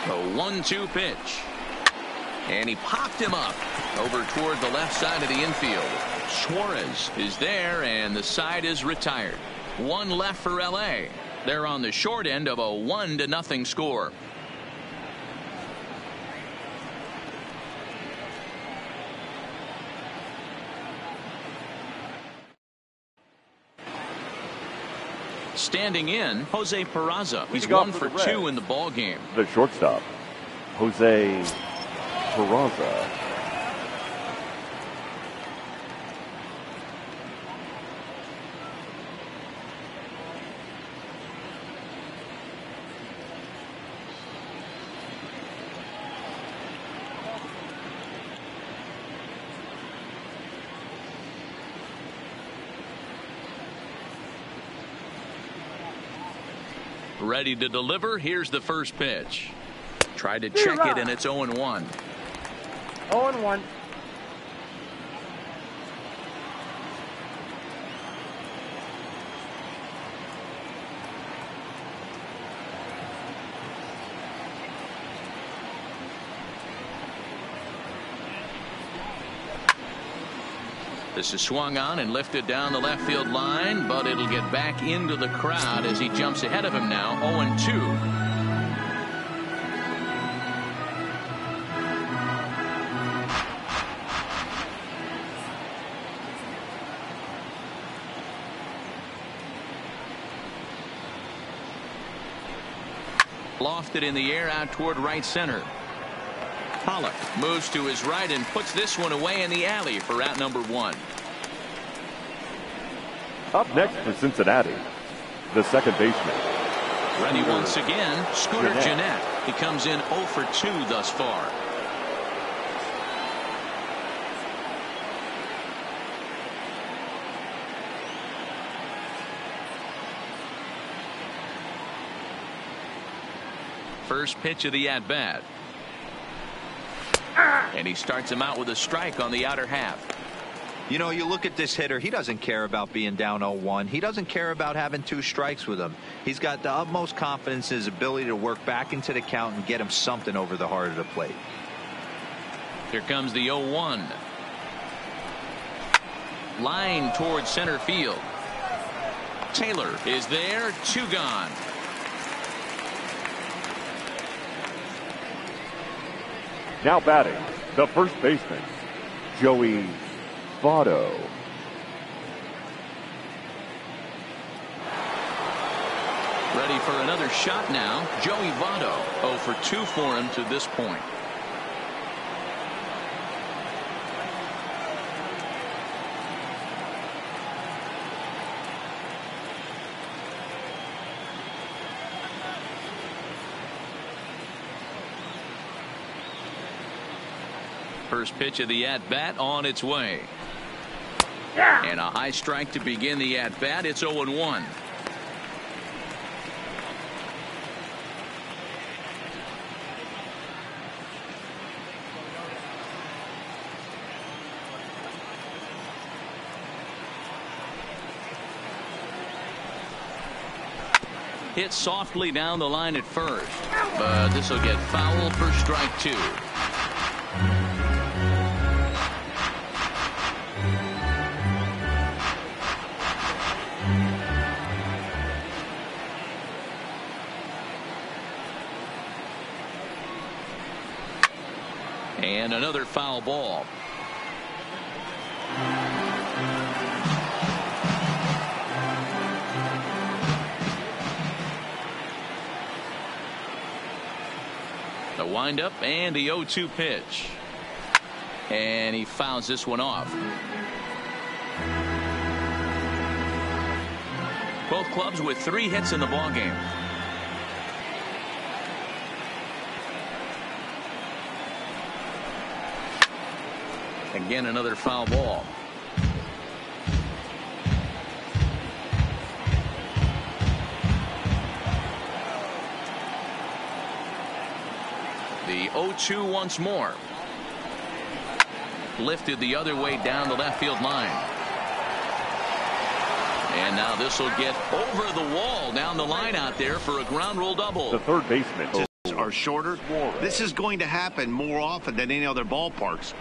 A 1-2 pitch. And he popped him up over toward the left side of the infield. Suarez is there, and the side is retired. 1 left for L.A. They're on the short end of a 1-0 score. Standing in, Jose Peraza. He's Leading off 1 for for the 2 Reds, in the ball game. the shortstop, Jose Peraza. Ready to deliver. Here's the first pitch. Tried to check it, and it's 0-1. 0-1. This is swung on and lifted down the left field line, but it'll get back into the crowd as he jumps ahead of him now. 0-2. Lofted in the air out toward right center. Pollock moves to his right and puts this one away in the alley for out number 1. Up next for Cincinnati, the second baseman. Ready once again, Scooter Gennett. He comes in 0 for 2 thus far. First pitch of the at-bat. And he starts him out with a strike on the outer half. You know, you look at this hitter, he doesn't care about being down 0-1. He doesn't care about having 2 strikes with him. He's got the utmost confidence in his ability to work back into the count and get him something over the heart of the plate. Here comes the 0-1. Line towards center field. Taylor is there. 2 gone. Now batting, the first baseman, Joey Votto. Ready for another shot now. Joey Votto 0 for 2 for him to this point. First pitch of the at-bat on its way. And a high strike to begin the at-bat. It's 0-1. Hit softly down the line at first, but this will get foul for strike 2. And another foul ball. The windup and the 0-2 pitch. And he fouls this one off. Both clubs with 3 hits in the ballgame. Again, another foul ball. The 0-2 once more. Lifted the other way down the left field line. And now this will get over the wall down the line out there for a ground rule double. The third baseman are shorter. This is going to happen more often than any other ballparks.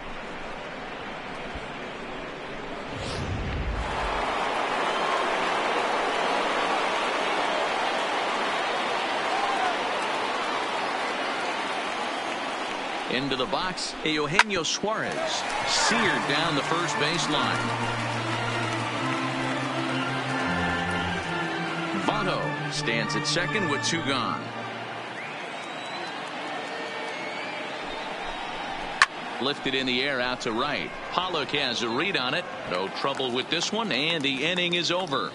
Into the box, Eugenio Suarez seared down the first base line. Machado stands at second with 2 gone. Lifted in the air out to right. Pollock has a read on it. No trouble with this one, and the inning is over.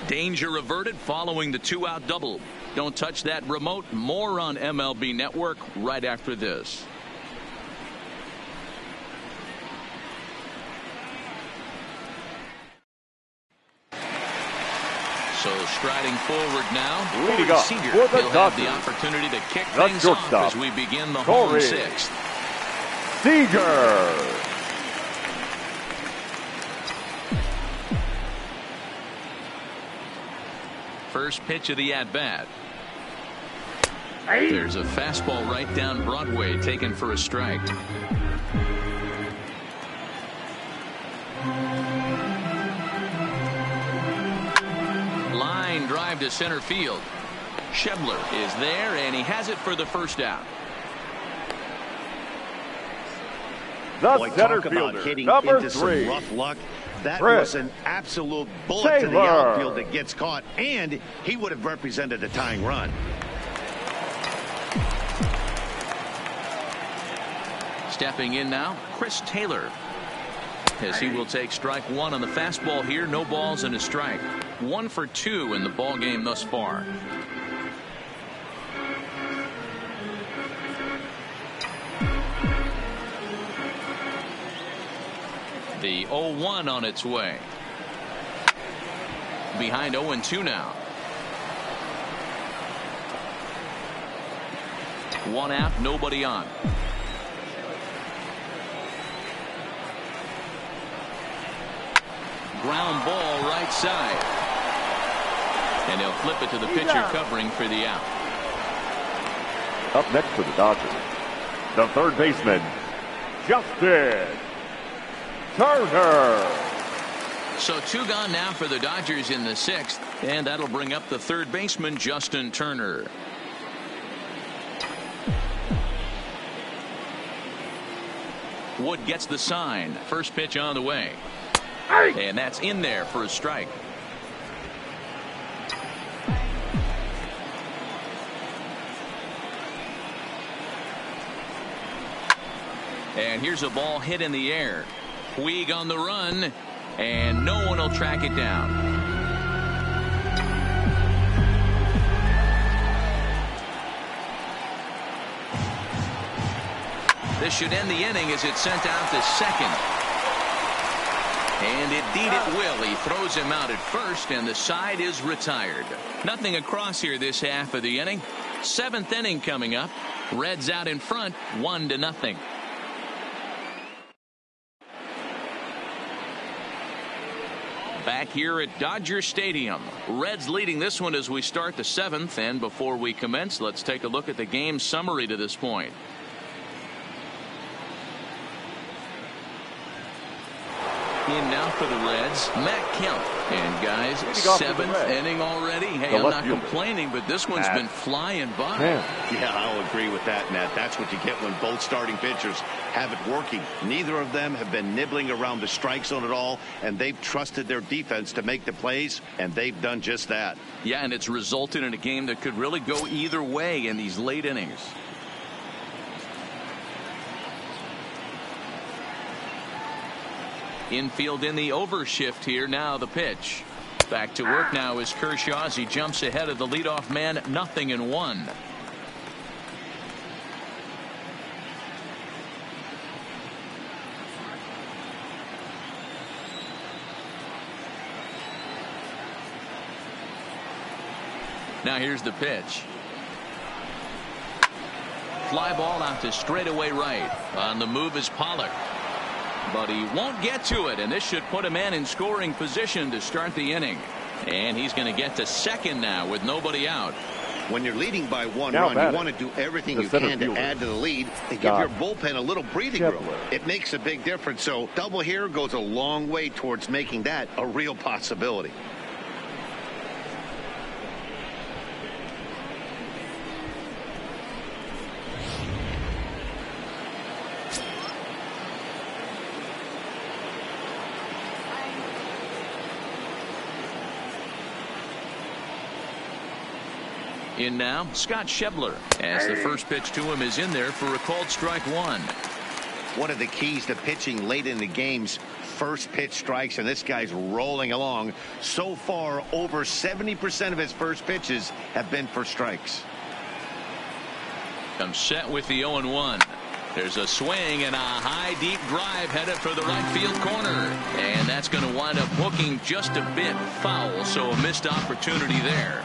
Danger averted following the 2-out double. Don't touch that remote. More on MLB Network right after this. So striding forward now, leading off Seager. for the He'll have Dodgers, the opportunity to kick the things off shortstop, as we begin the Corey home 6th. Seager. First pitch of the at-bat. There's a fastball right down Broadway taken for a strike. Line drive to center field. Schebler is there, and he has it for the first out. The Boy, center talk about fielder, hitting number into 3. some rough luck. That Chris was an absolute bullet to the Taylor. outfield that gets caught, and he would have represented a tying run. Stepping in now, Chris Taylor, as he will take strike 1 on the fastball here. No balls and a strike. 1 for 2 in the ball game thus far. The 0-1 on its way. Behind 0-2 now. 1 out, nobody on. Ground ball right side. And he'll flip it to the pitcher covering for the out. Up next for the Dodgers, the third baseman, Justin Turner. So 2 gone now for the Dodgers in the 6th, and that'll bring up the third baseman, Justin Turner. Wood gets the sign. First pitch on the way. And that's in there for a strike. And here's a ball hit in the air. Puig on the run, and no one will track it down. This should end the inning as it's sent out to second. And indeed it will. He throws him out at first, and the side is retired. Nothing across here this half of the inning. 7th inning coming up. Reds out in front, 1-0. Back here at Dodger Stadium. Reds leading this one as we start the 7th. And before we commence, let's take a look at the game summary to this point. In now for the Reds, Matt Kemp. And guys, 7th inning already. Hey, I'm not complaining, but this one's been flying by. Yeah, I'll agree with that, Matt. That's what you get when both starting pitchers have it working. Neither of them have been nibbling around the strike zone at all, and they've trusted their defense to make the plays, and they've done just that. Yeah, and it's resulted in a game that could really go either way in these late innings. Infield in the overshift here. Now the pitch. Back to work now is Kershaw as he jumps ahead of the leadoff man. 0-1. Now here's the pitch. Fly ball out to straightaway right. On the move is Pollock. But he won't get to it, and this should put a man in scoring position to start the inning. And he's going to get to second now with nobody out. When you're leading by 1 run, you want to do everything you can to add to the lead and give your bullpen a little breathing room. It makes a big difference. So double here goes a long way towards making that a real possibility. In now, Scott Schebler, as the first pitch to him is in there for a called strike one. One of the keys to pitching late in the game's first pitch strikes, and this guy's rolling along. So far, over 70% of his first pitches have been for strikes. Comes set with the 0-1. There's a swing and a high deep drive headed for the right field corner, and that's going to wind up hooking just a bit foul, so a missed opportunity there.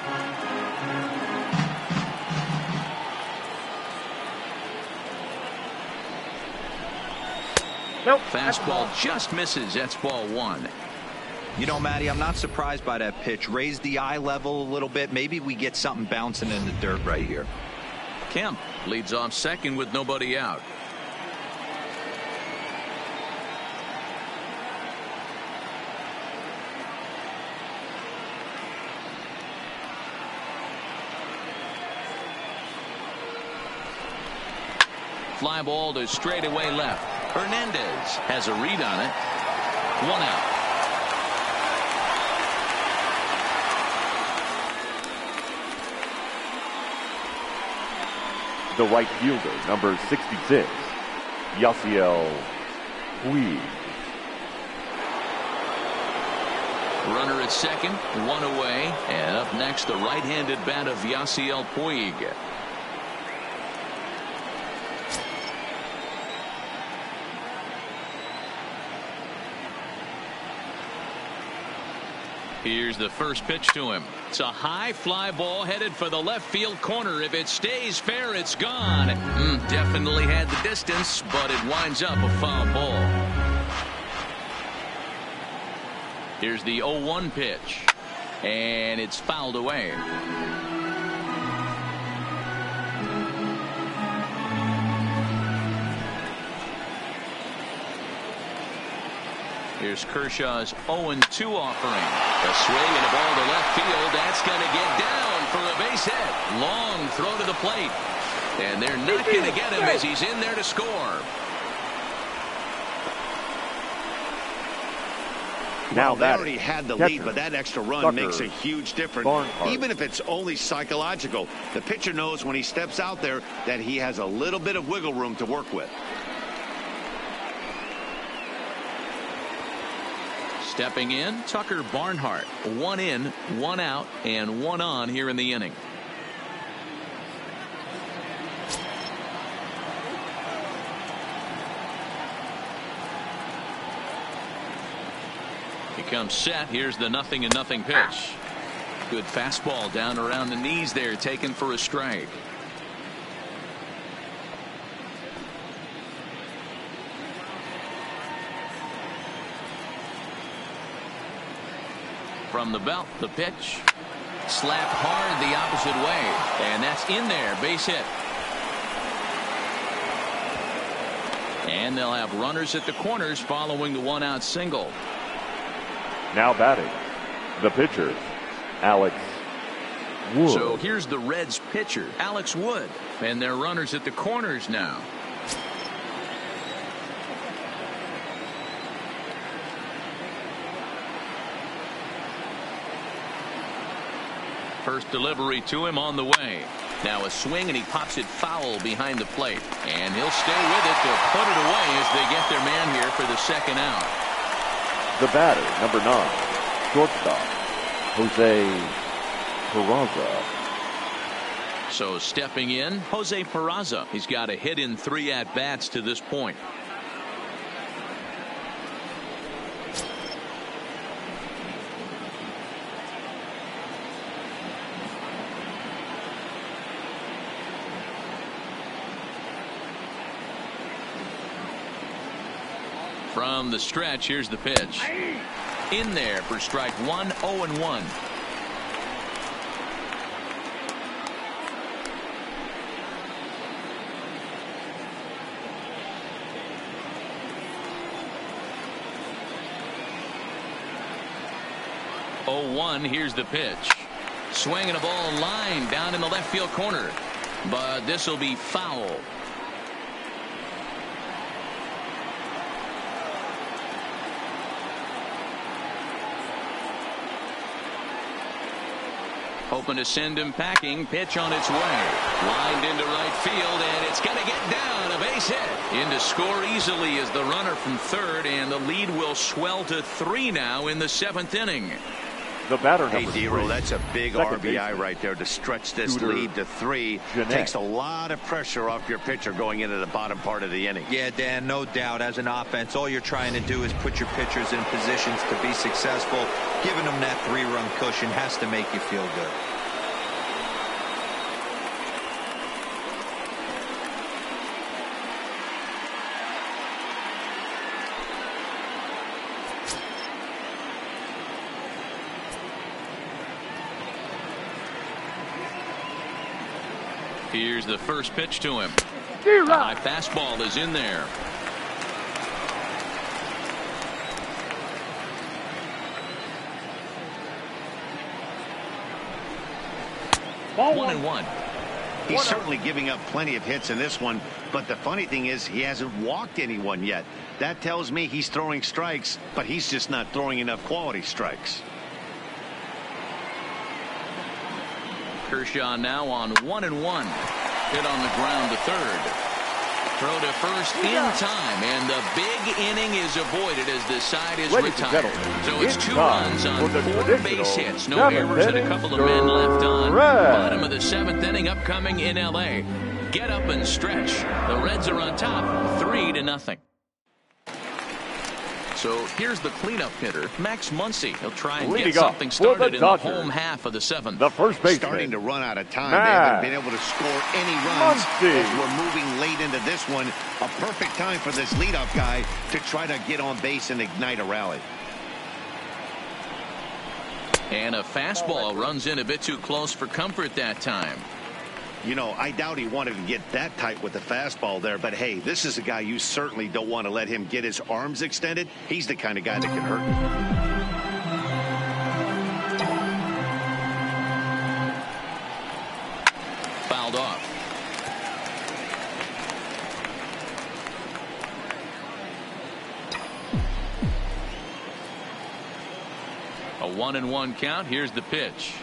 Nope. Fastball just misses. That's ball one. You know, Matty, I'm not surprised by that pitch. Raise the eye level a little bit. Maybe we get something bouncing in the dirt right here. Kemp leads off second with nobody out. Fly ball to straightaway left. Hernandez has a read on it. One out. The right fielder, number 66, Yasiel Puig. Runner at second, one away, and up next the right-handed bat of Yasiel Puig. Here's the first pitch to him. It's a high fly ball headed for the left field corner. If it stays fair, it's gone. Definitely had the distance, but it winds up a foul ball. Here's the 0-1 pitch, and it's fouled away. Here's Kershaw's 0-2 offering. A swing and a ball to left field. That's going to get down for a base hit. Long throw to the plate. And they're not going to get him as he's in there to score. Now they already had the lead, but that extra run makes a huge difference. Even if it's only psychological, the pitcher knows when he steps out there that he has a little bit of wiggle room to work with. Stepping in, Tucker Barnhart. One in, one out, and one on here in the inning. He comes set. Here's the 0-0 pitch. Good fastball down around the knees there, taken for a strike. From the belt, the pitch. Slapped hard the opposite way. And that's in there. Base hit. And they'll have runners at the corners following the one-out single. Now batting, the pitcher, Alex Wood. So here's the Reds pitcher, Alex Wood. And their runners at the corners now. First delivery to him on the way. Now a swing and he pops it foul behind the plate. And he'll stay with it to put it away as they get their man here for the second out. The batter, number 9, shortstop, Jose Peraza. So stepping in, Jose Peraza. He's got a hit in 3 at-bats to this point. From the stretch, here's the pitch. In there for strike one, 0-1. Here's the pitch. Swing and a ball line down in the left field corner. But this will be foul. Hoping to send him packing. Pitch on its way. Lined into right field, and it's going to get down. A base hit. In to score easily is the runner from third, and the lead will swell to 3 now in the 7th inning. The batter, hey, number Dero, 3. that's a big Second RBI baseman. right there to stretch this Shooter lead to 3. Jeanette. Takes a lot of pressure off your pitcher going into the bottom part of the inning. Yeah, Dan, no doubt. As an offense, all you're trying to do is put your pitchers in positions to be successful. Giving them that 3-run cushion has to make you feel good. Here's the first pitch to him. A high fastball is in there. Ball 1-1. He's certainly giving up plenty of hits in this one, but the funny thing is he hasn't walked anyone yet. That tells me he's throwing strikes, but he's just not throwing enough quality strikes. Kershaw now on 1-1. Hit on the ground to third. Throw to first in time, and the big inning is avoided as the side is Ladies and retired. gentlemen, So it's it's 2 time runs for on the 4 traditional base hits. No 7th errors and a inning couple of men left on. stretch. Bottom of the 7th inning upcoming in L.A. Get up and stretch. The Reds are on top 3-0. So here's the cleanup hitter, Max Muncy. He'll try and Leading get up something for the started in the Dodgers, home half of the 7th. The first baseman. Starting to run out of time. Max They haven't been able to score any runs Muncy. as we're moving late into this one. A perfect time for this leadoff guy to try to get on base and ignite a rally. And a fastball runs in a bit too close for comfort that time. You know, I doubt he wanted to get that tight with the fastball there, but hey, this is a guy you certainly don't want to let him get his arms extended. He's the kind of guy that can hurt you. Fouled off. A 1-1 count. Here's the pitch.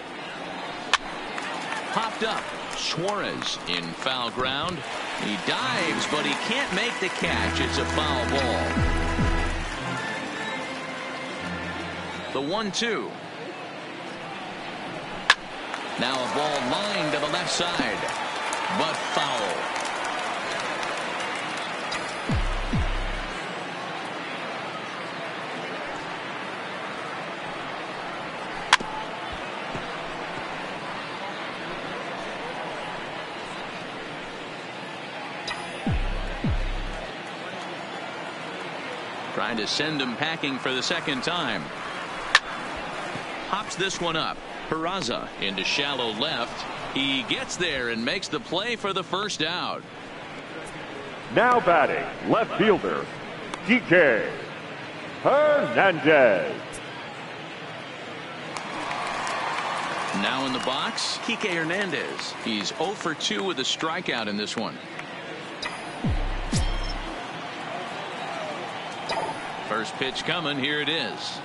Popped up. Suarez in foul ground. He dives, but he can't make the catch. It's a foul ball. The 1-2. Now a ball lined to the left side, but foul. Trying to send him packing for the second time. Hops this one up. Peraza into shallow left. He gets there and makes the play for the first out. Now batting, left fielder, DK Hernandez. Now in the box, Kike Hernandez. He's 0 for 2 with a strikeout in this one. First pitch coming. Here it is.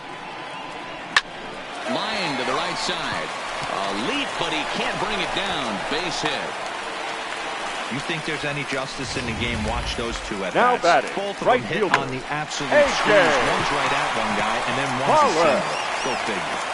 Line to the right side. A leap, but he can't bring it down. Base hit. You think there's any justice in the game? Watch those two at Now bats. batting, Both of right them hit fielder, on the absolute AJ squeeze. One's right at one guy, and then one's a Waller. single. Go figure.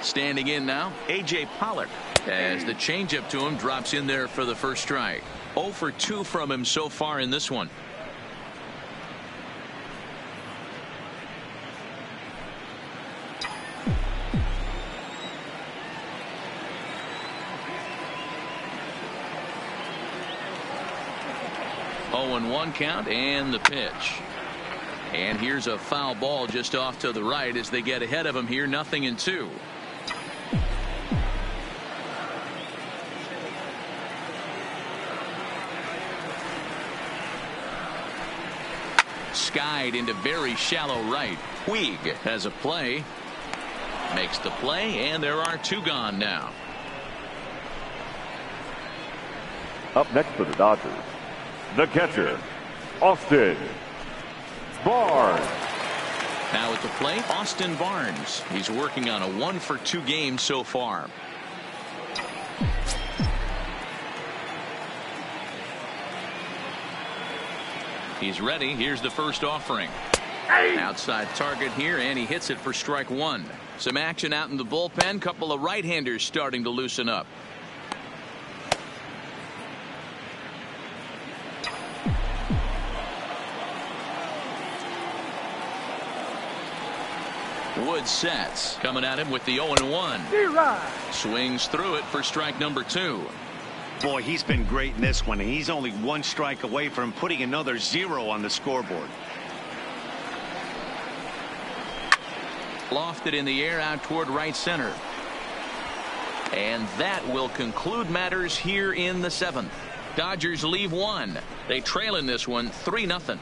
Standing in now, A.J. Pollock, as the changeup to him drops in there for the first strike. 0 for 2 from him so far in this one. Oh, and 1 count, and the pitch. And here's a foul ball just off to the right as they get ahead of him here. 0-2. Skied into very shallow right. Puig has a play. Makes the play, and there are 2 gone now. Up next for the Dodgers, the catcher, Austin Barnes. Now at the plate, Austin Barnes. He's working on a 1-for-2 game so far. He's ready. Here's the first offering. Outside target here, and he hits it for strike one. Some action out in the bullpen. Couple of right-handers starting to loosen up. Wood sets. Coming at him with the 0-1. Swings through it for strike number 2. Boy, he's been great in this one. He's only 1 strike away from putting another 0 on the scoreboard. Lofted in the air out toward right center. And that will conclude matters here in the 7th. Dodgers leave 1. They trail in this one 3-0.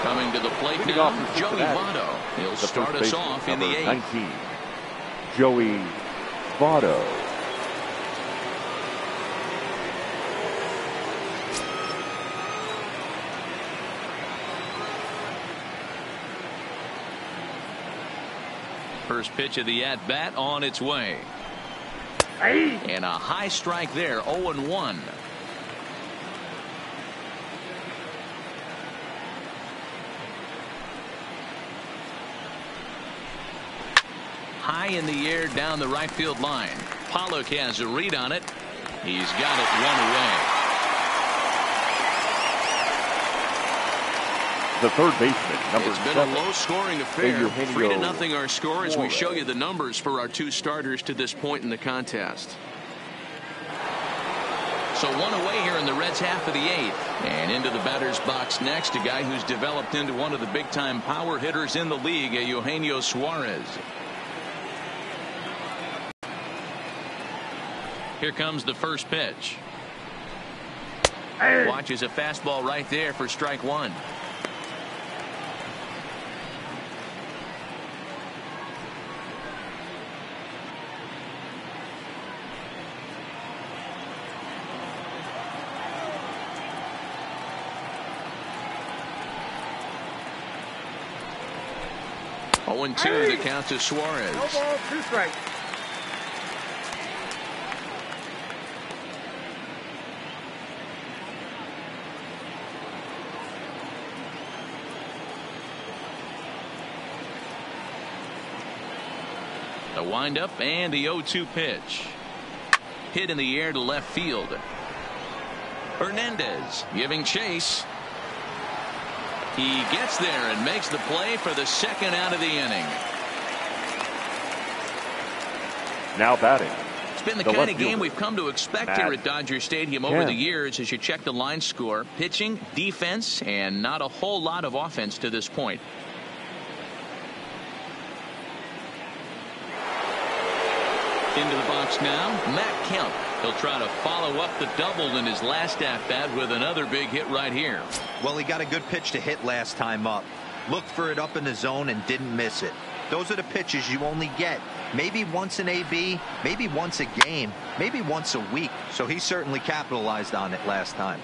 Coming to the plate now, Joey Votto. He'll start us off in the 8th. 19, Joey Votto. First pitch of the at-bat on its way. And a high strike there, 0-1. High in the air down the right field line. Pollock has a read on it. He's got it 1 away. The third baseman, number 7. It's been a low-scoring affair. 3-0 our score as we show you the numbers for our 2 starters to this point in the contest. So 1 away here in the Reds' half of the 8th. And into the batter's box next, a guy who's developed into one of the big-time power hitters in the league, Eugenio Suarez. Here comes the first pitch. Watches a fastball right there for strike 1. Oh, 0-2 the count to Suarez. No ball, 2 strikes. The windup and the 0-2 pitch. Hit in the air to left field. Hernandez giving chase. He gets there and makes the play for the second out of the inning. Now batting. It's been the kind of game we've come to expect here at Dodger Stadium over the years as you check the line score. Pitching, defense, and not a whole lot of offense to this point. Into the box now, Matt Kemp. He'll try to follow up the double in his last at-bat with another big hit right here. Well, he got a good pitch to hit last time up. Looked for it up in the zone and didn't miss it. Those are the pitches you only get maybe once in AB, maybe once a game, maybe once a week. So he certainly capitalized on it last time.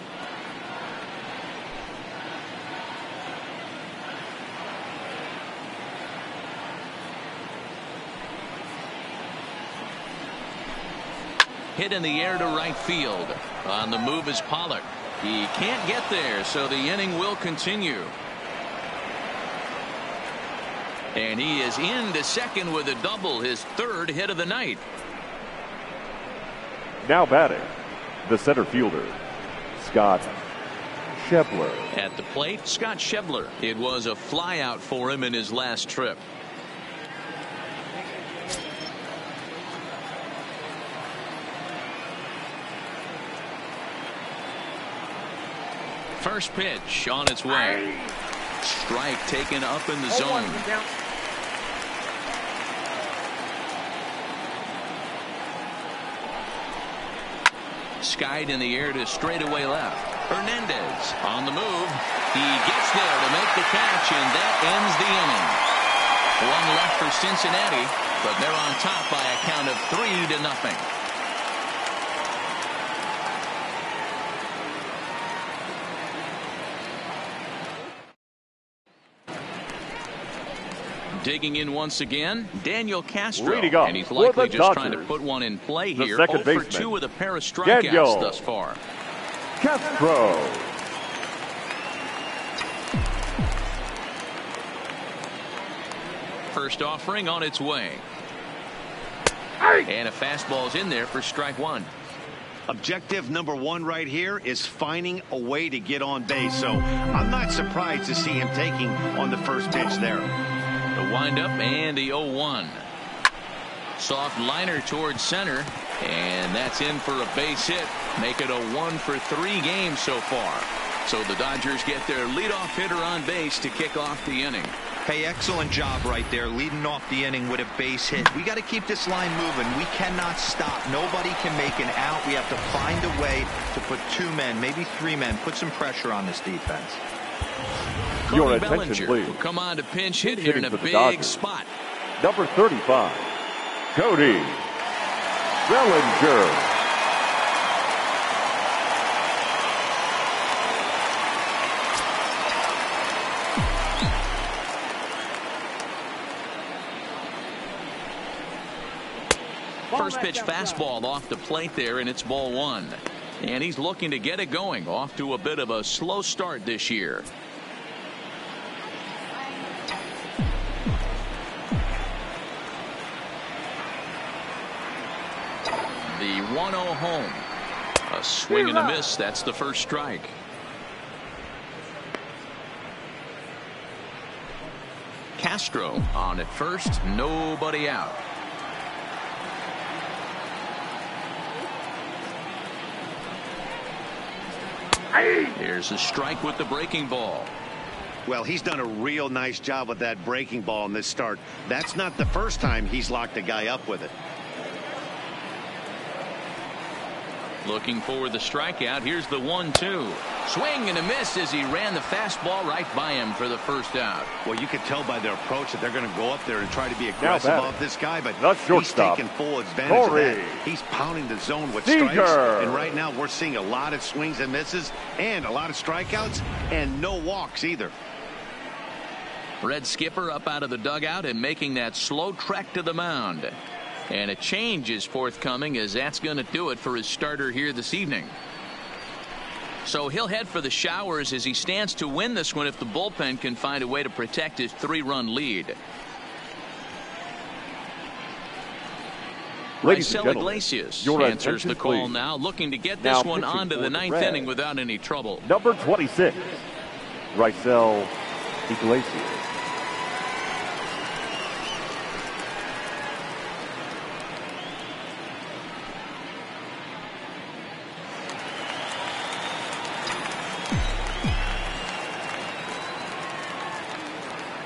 Hit in the air to right field. On the move is Pollock. He can't get there, so the inning will continue. And he is into second with a double, his 3rd hit of the night. Now batting, the center fielder, Scott Schebler. At the plate, Scott Schebler. It was a flyout for him in his last trip. First pitch on its way. Strike taken up in the zone. Skied in the air to straightaway left. Hernandez on the move. He gets there to make the catch, and that ends the inning. One left for Cincinnati, but they're on top by a count of 3-0. Digging in once again, Daniel Castro, and he's likely just trying to put one in play here. 0 for 2 with a pair of strikeouts thus far. Castro. First offering on its way. And a fastball's in there for strike one. Objective number 1 right here is finding a way to get on base. So I'm not surprised to see him taking on the first pitch there. The windup and the 0-1. Soft liner towards center, and that's in for a base hit. Make it a 1 for 3 game so far. So the Dodgers get their leadoff hitter on base to kick off the inning. Hey, excellent job right there, leading off the inning with a base hit. We got to keep this line moving. We cannot stop. Nobody can make an out. We have to find a way to put 2 men, maybe 3 men, put some pressure on this defense. Your attention, please. Will come on to pinch hit here in a big Dodgers. spot. Number 35, Cody Bellinger. First pitch fastball off the plate there, and it's ball 1. And he's looking to get it going. Off to a bit of a slow start this year. The 1-0 home. A swing and a miss. That's the first strike. Castro on at first. Nobody out. Here's a strike with the breaking ball. Well, he's done a real nice job with that breaking ball in this start. That's not the first time he's locked a guy up with it. Looking for the strikeout. Here's the 1-2. Swing and a miss as he ran the fastball right by him for the first out. Well, you can tell by their approach that they're going to go up there and try to be aggressive off this guy, but he's taking full advantage of that. He's pounding the zone with strikes, and right now we're seeing a lot of swings and misses and a lot of strikeouts and no walks either. Red skipper up out of the dugout and making that slow trek to the mound. And a change is forthcoming, as that's going to do it for his starter here this evening. So he'll head for the showers as he stands to win this one if the bullpen can find a way to protect his 3-run lead. Raisel Iglesias answers the call now, looking to get this one onto the 9th inning without any trouble. Number 26, Raisel Iglesias.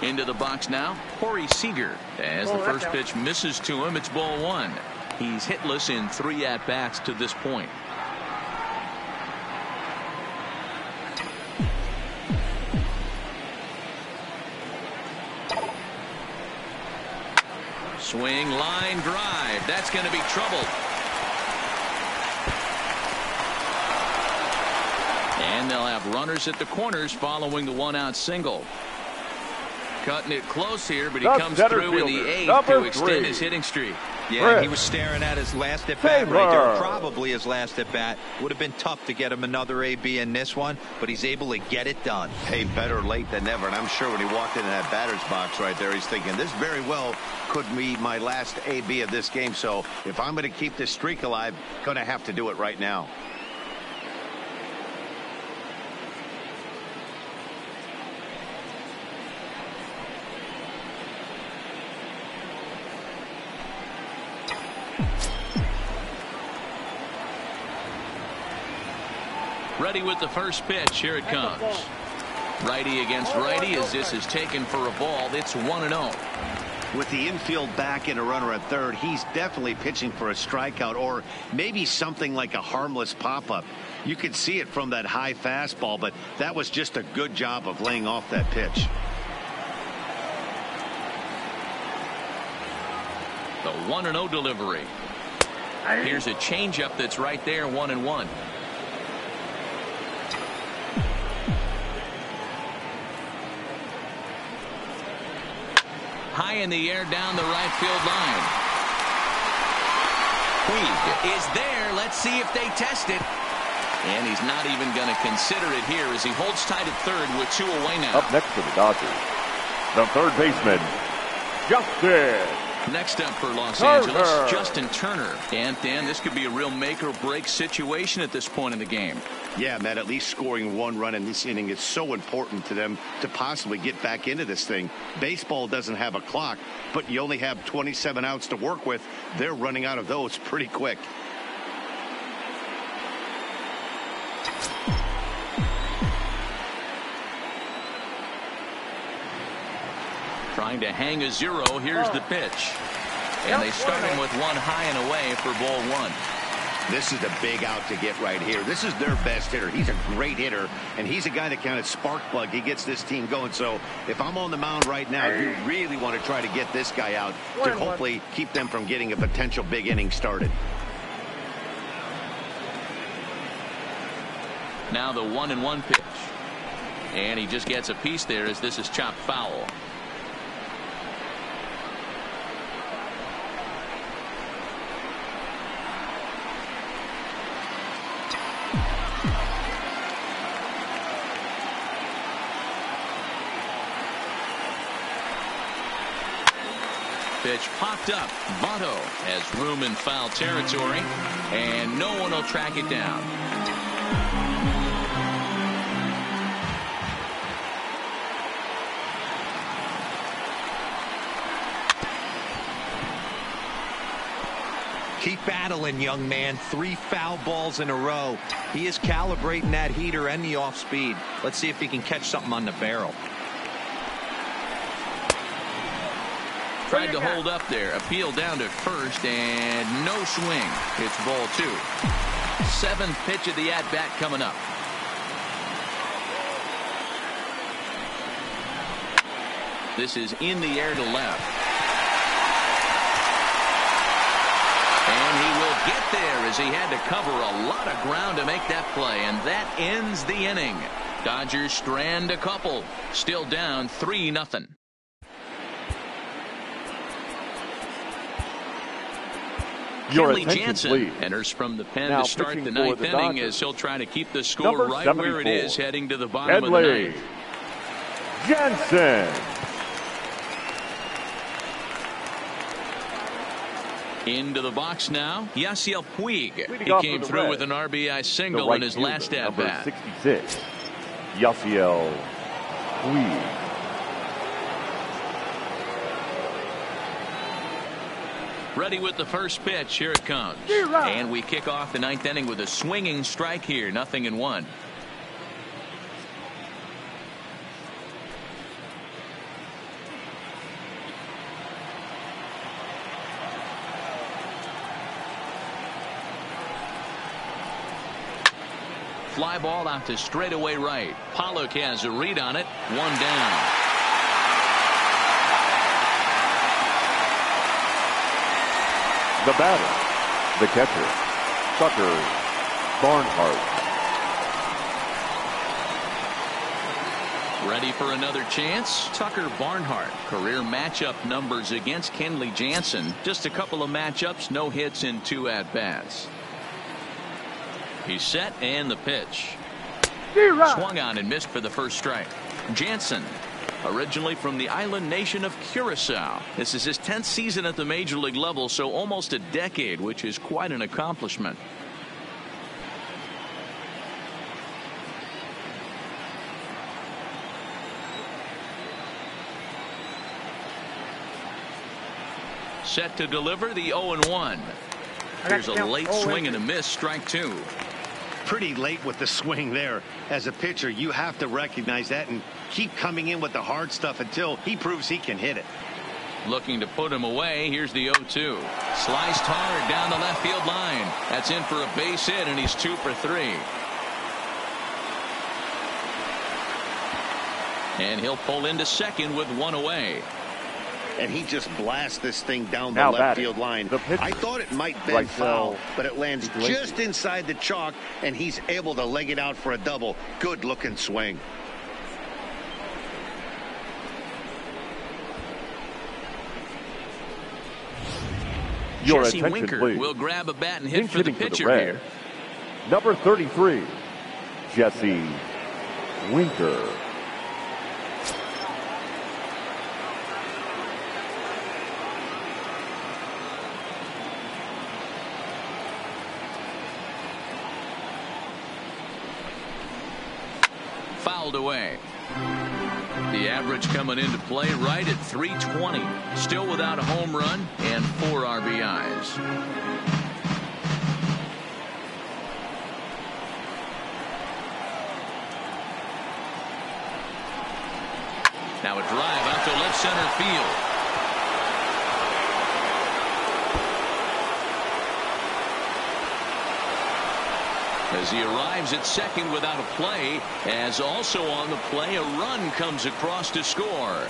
Into the box now, Corey Seager. As the first pitch misses to him, it's ball 1. He's hitless in 3 at-bats to this point. Swing, line drive. That's going to be trouble. And they'll have runners at the corners following the 1-out single. Cutting it close here, but he comes through with the 8th to extend his hitting streak. Yeah, he was staring at his last at bat right there. Probably his last at bat. Would have been tough to get him another AB in this one, but he's able to get it done. Hey, better late than never. And I'm sure when he walked into that batter's box right there, he's thinking this very well could be my last AB of this game. So if I'm going to keep this streak alive, going to have to do it right now. Ready with the first pitch. Here it comes. Righty against righty as this is taken for a ball. It's 1-0. With the infield back and a runner at third, he's definitely pitching for a strikeout or maybe something like a harmless pop-up. You could see it from that high fastball, but that was just a good job of laying off that pitch. The 1-0 delivery. Here's a changeup that's right there, 1-1. High in the air down the right field line. Puig is there. Let's see if they test it. And he's not even going to consider it here as he holds tight at third with 2 away now. Up next for the Dodgers, the third baseman, Justin. Next up for Los Angeles, Justin Turner. And Dan, this could be a real make or break situation at this point in the game. Yeah, Matt, at least scoring 1 run in this inning is so important to them to possibly get back into this thing. Baseball doesn't have a clock, but you only have 27 outs to work with. They're running out of those pretty quick. Trying to hang a 0. Here's the pitch. And they start him with 1 high and away for ball 1. This is a big out to get right here. This is their best hitter. He's a great hitter, and he's a guy that kind of spark plug. He gets this team going. So if I'm on the mound right now, you really want to try to get this guy out to hopefully keep them from getting a potential big inning started. Now the 1-1 pitch. And he just gets a piece there as this is chopped foul. Pitch popped up. Votto has room in foul territory, and no one will track it down. Keep battling, young man. 3 foul balls in a row. He is calibrating that heater and the off speed. Let's see if he can catch something on the barrel. Tried to hold up there. Appeal down to first, and no swing. It's ball 2. 7th pitch of the at-bat coming up. This is in the air to left. And he will get there as he had to cover a lot of ground to make that play, and that ends the inning. Dodgers strand a couple. Still down 3-0. Kenley Jansen enters from the pen to start the 9th inning as he'll try to keep the score right where it is heading to the bottom of the 9th. Jansen. Into the box now, Yasiel Puig. He came through with an RBI single in his last at-bat. 66, Yasiel Puig. Ready with the first pitch. Here it comes. And we kick off the 9th inning with a swinging strike here. 0-1. Fly ball out to straightaway right. Pollock has a read on it. 1 down. The batter, the catcher, Tucker Barnhart. Ready for another chance? Tucker Barnhart. Career matchup numbers against Kenley Jansen. Just a couple of matchups, no hits in 2 at-bats. He's set, and the pitch. Swung on and missed for the first strike. Jansen, originally from the island nation of Curacao. This is his 10th season at the major league level, so almost a decade, which is quite an accomplishment. Set to deliver the 0-1. Here's a late swing and a miss, strike 2. Pretty late with the swing there. As a pitcher, you have to recognize that and keep coming in with the hard stuff until he proves he can hit it. Looking to put him away. Here's the 0-2. Sliced hard down the left field line. That's in for a base hit, and he's 2 for 3. And he'll pull into second with 1 away. And he just blasts this thing down the Now left field line. I thought it might bend right foul, now, but it lands just inside the chalk, and he's able to leg it out for a double. Good looking swing. Jesse Winker will grab a bat and hit for the pitcher here. Number 33, Jesse Winker. Fouled away. The average coming into play right at 320. Still without a home run and 4 RBIs. Now a drive out to left center field. As he arrives at second without a play, as also on the play, a run comes across to score.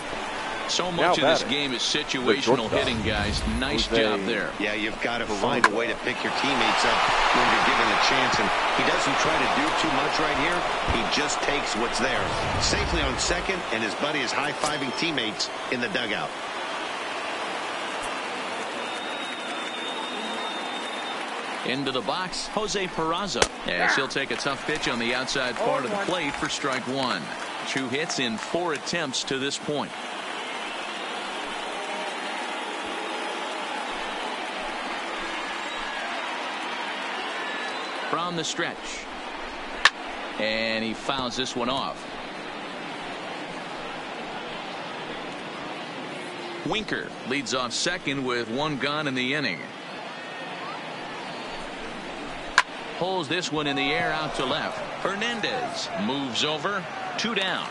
So much of this game is situational hitting, guys. Nice job there. Yeah, you've got to find a way to pick your teammates up when you're given a chance, and he doesn't try to do too much right here. He just takes what's there. Safely on second, and his buddy is high-fiving teammates in the dugout. Into the box, Jose Peraza, as he'll take a tough pitch on the outside part of the plate for strike 1. 2 hits in 4 attempts to this point. From the stretch, and he fouls this one off. Winker leads off second with 1 gone in the inning. Pulls this one in the air out to left. Hernandez moves over. 2 down.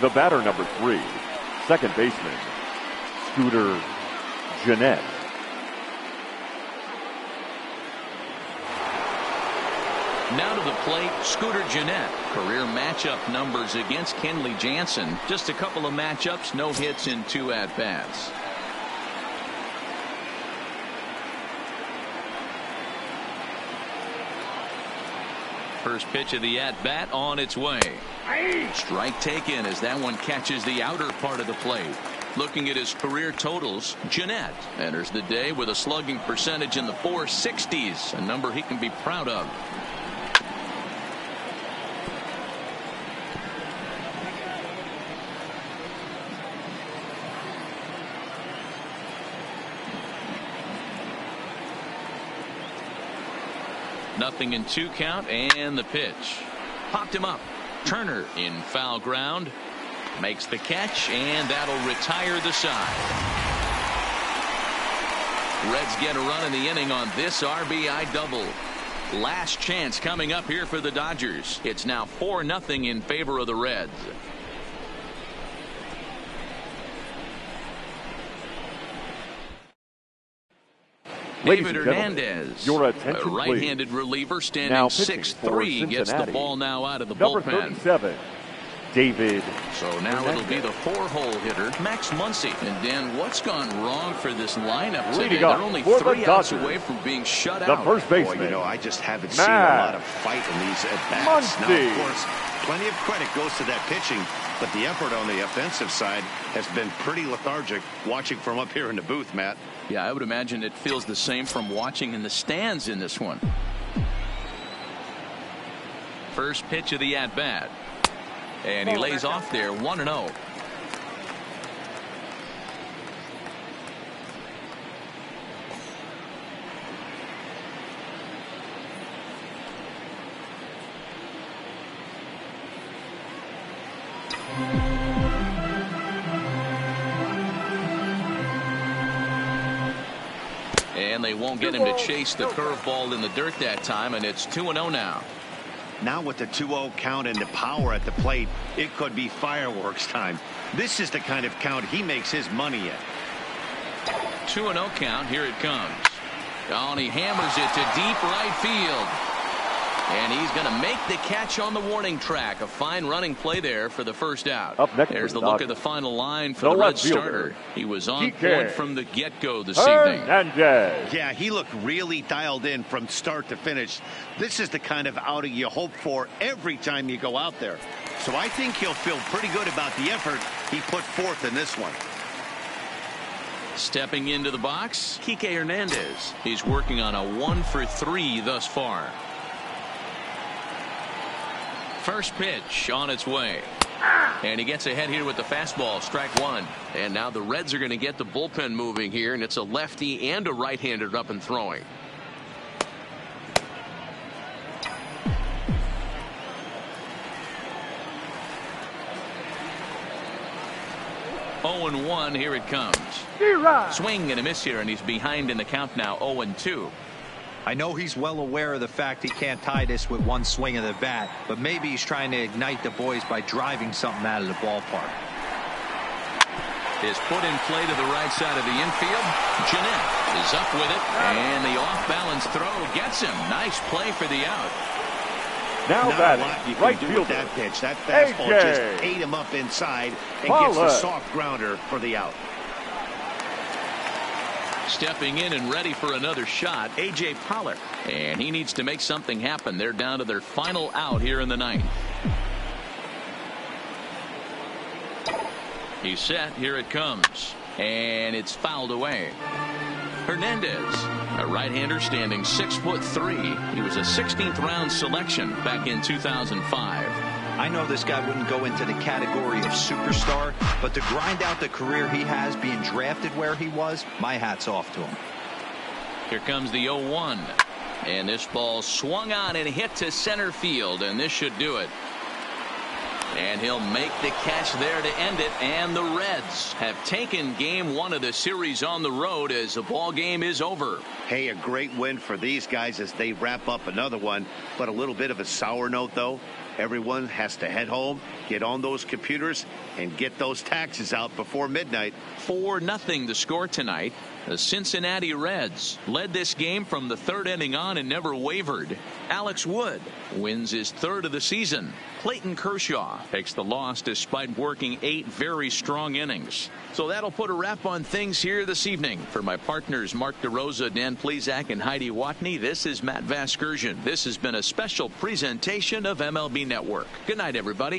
The batter, number 3, second baseman, Scooter Gennett. Now to the plate, Scooter Gennett. Career matchup numbers against Kenley Jansen. Just a couple of matchups, no hits in 2 at-bats. First pitch of the at-bat on its way. Strike taken as that one catches the outer part of the plate. Looking at his career totals, Gennett enters the day with a slugging percentage in the 460s, a number he can be proud of. Nothing in 2 count, and the pitch. Popped him up. Turner in foul ground. Makes the catch, and that'll retire the side. Reds get a run in the inning on this RBI double. Last chance coming up here for the Dodgers. It's now 4-0 in favor of the Reds. David Hernandez, your attention, a right-handed reliever standing 6'3", gets the ball now out of the number bullpen. 37, David. So now it'll be the 4-hole hitter, Max Muncy. And Dan, what's gone wrong for this lineup today? They're only 3 outs away from being shut out. The first baseman. Boy, you know, I just haven't seen a lot of fight in these at-bats. Now, of course, plenty of credit goes to that pitching, but the effort on the offensive side has been pretty lethargic watching from up here in the booth, Matt. Yeah, I would imagine it feels the same from watching in the stands in this one. First pitch of the at-bat. And he lays off there, 1-0. And they won't get him to chase the curveball in the dirt that time, and it's 2-0 now. Now with the 2-0 count and the power at the plate, it could be fireworks time. This is the kind of count he makes his money in. 2-0 count. Here it comes. Oh, and he hammers it to deep right field. And he's going to make the catch on the warning track. A fine running play there for the first out. Up next, there's the look at the final line for the Reds starter. He was on point from the get-go this evening. Yeah, he looked really dialed in from start to finish. This is the kind of outing you hope for every time you go out there. So I think he'll feel pretty good about the effort he put forth in this one. Stepping into the box, Kike Hernandez. He's working on a 1-for-3 thus far. First pitch on its way. And he gets ahead here with the fastball, strike one. And now the Reds are going to get the bullpen moving here, and it's a lefty and a right-hander up and throwing. Oh, 0-1, here it comes. Swing and a miss here, and he's behind in the count now, 0-2. I know he's well aware of the fact he can't tie this with one swing of the bat, but maybe he's trying to ignite the boys by driving something out of the ballpark. Is put in play to the right side of the infield. Jeanette is up with it, and the off-balance throw gets him. Nice play for the out. Now that right fielder. That pitch, that fastball just ate him up inside and gets the soft grounder for the out. Stepping in and ready for another shot, A.J. Pollard. And he needs to make something happen. They're down to their final out here in the ninth. He's set. Here it comes. And it's fouled away. Hernandez, a right-hander standing 6'3". He was a 16th round selection back in 2005. I know this guy wouldn't go into the category of superstar, but to grind out the career he has being drafted where he was, my hat's off to him. Here comes the 0-1. And this ball swung on and hit to center field, and this should do it. And he'll make the catch there to end it, and the Reds have taken game one of the series on the road as the ball game is over. Hey, a great win for these guys as they wrap up another one, but a little bit of a sour note, though. Everyone has to head home, get on those computers, and get those taxes out before midnight. 4-0 the score tonight. The Cincinnati Reds led this game from the third inning on and never wavered. Alex Wood wins his third of the season. Clayton Kershaw takes the loss despite working 8 very strong innings. So that'll put a wrap on things here this evening. For my partners Mark DeRosa, Dan Plesac, and Heidi Watney, this is Matt Vasgersian. This has been a special presentation of MLB Network. Good night, everybody.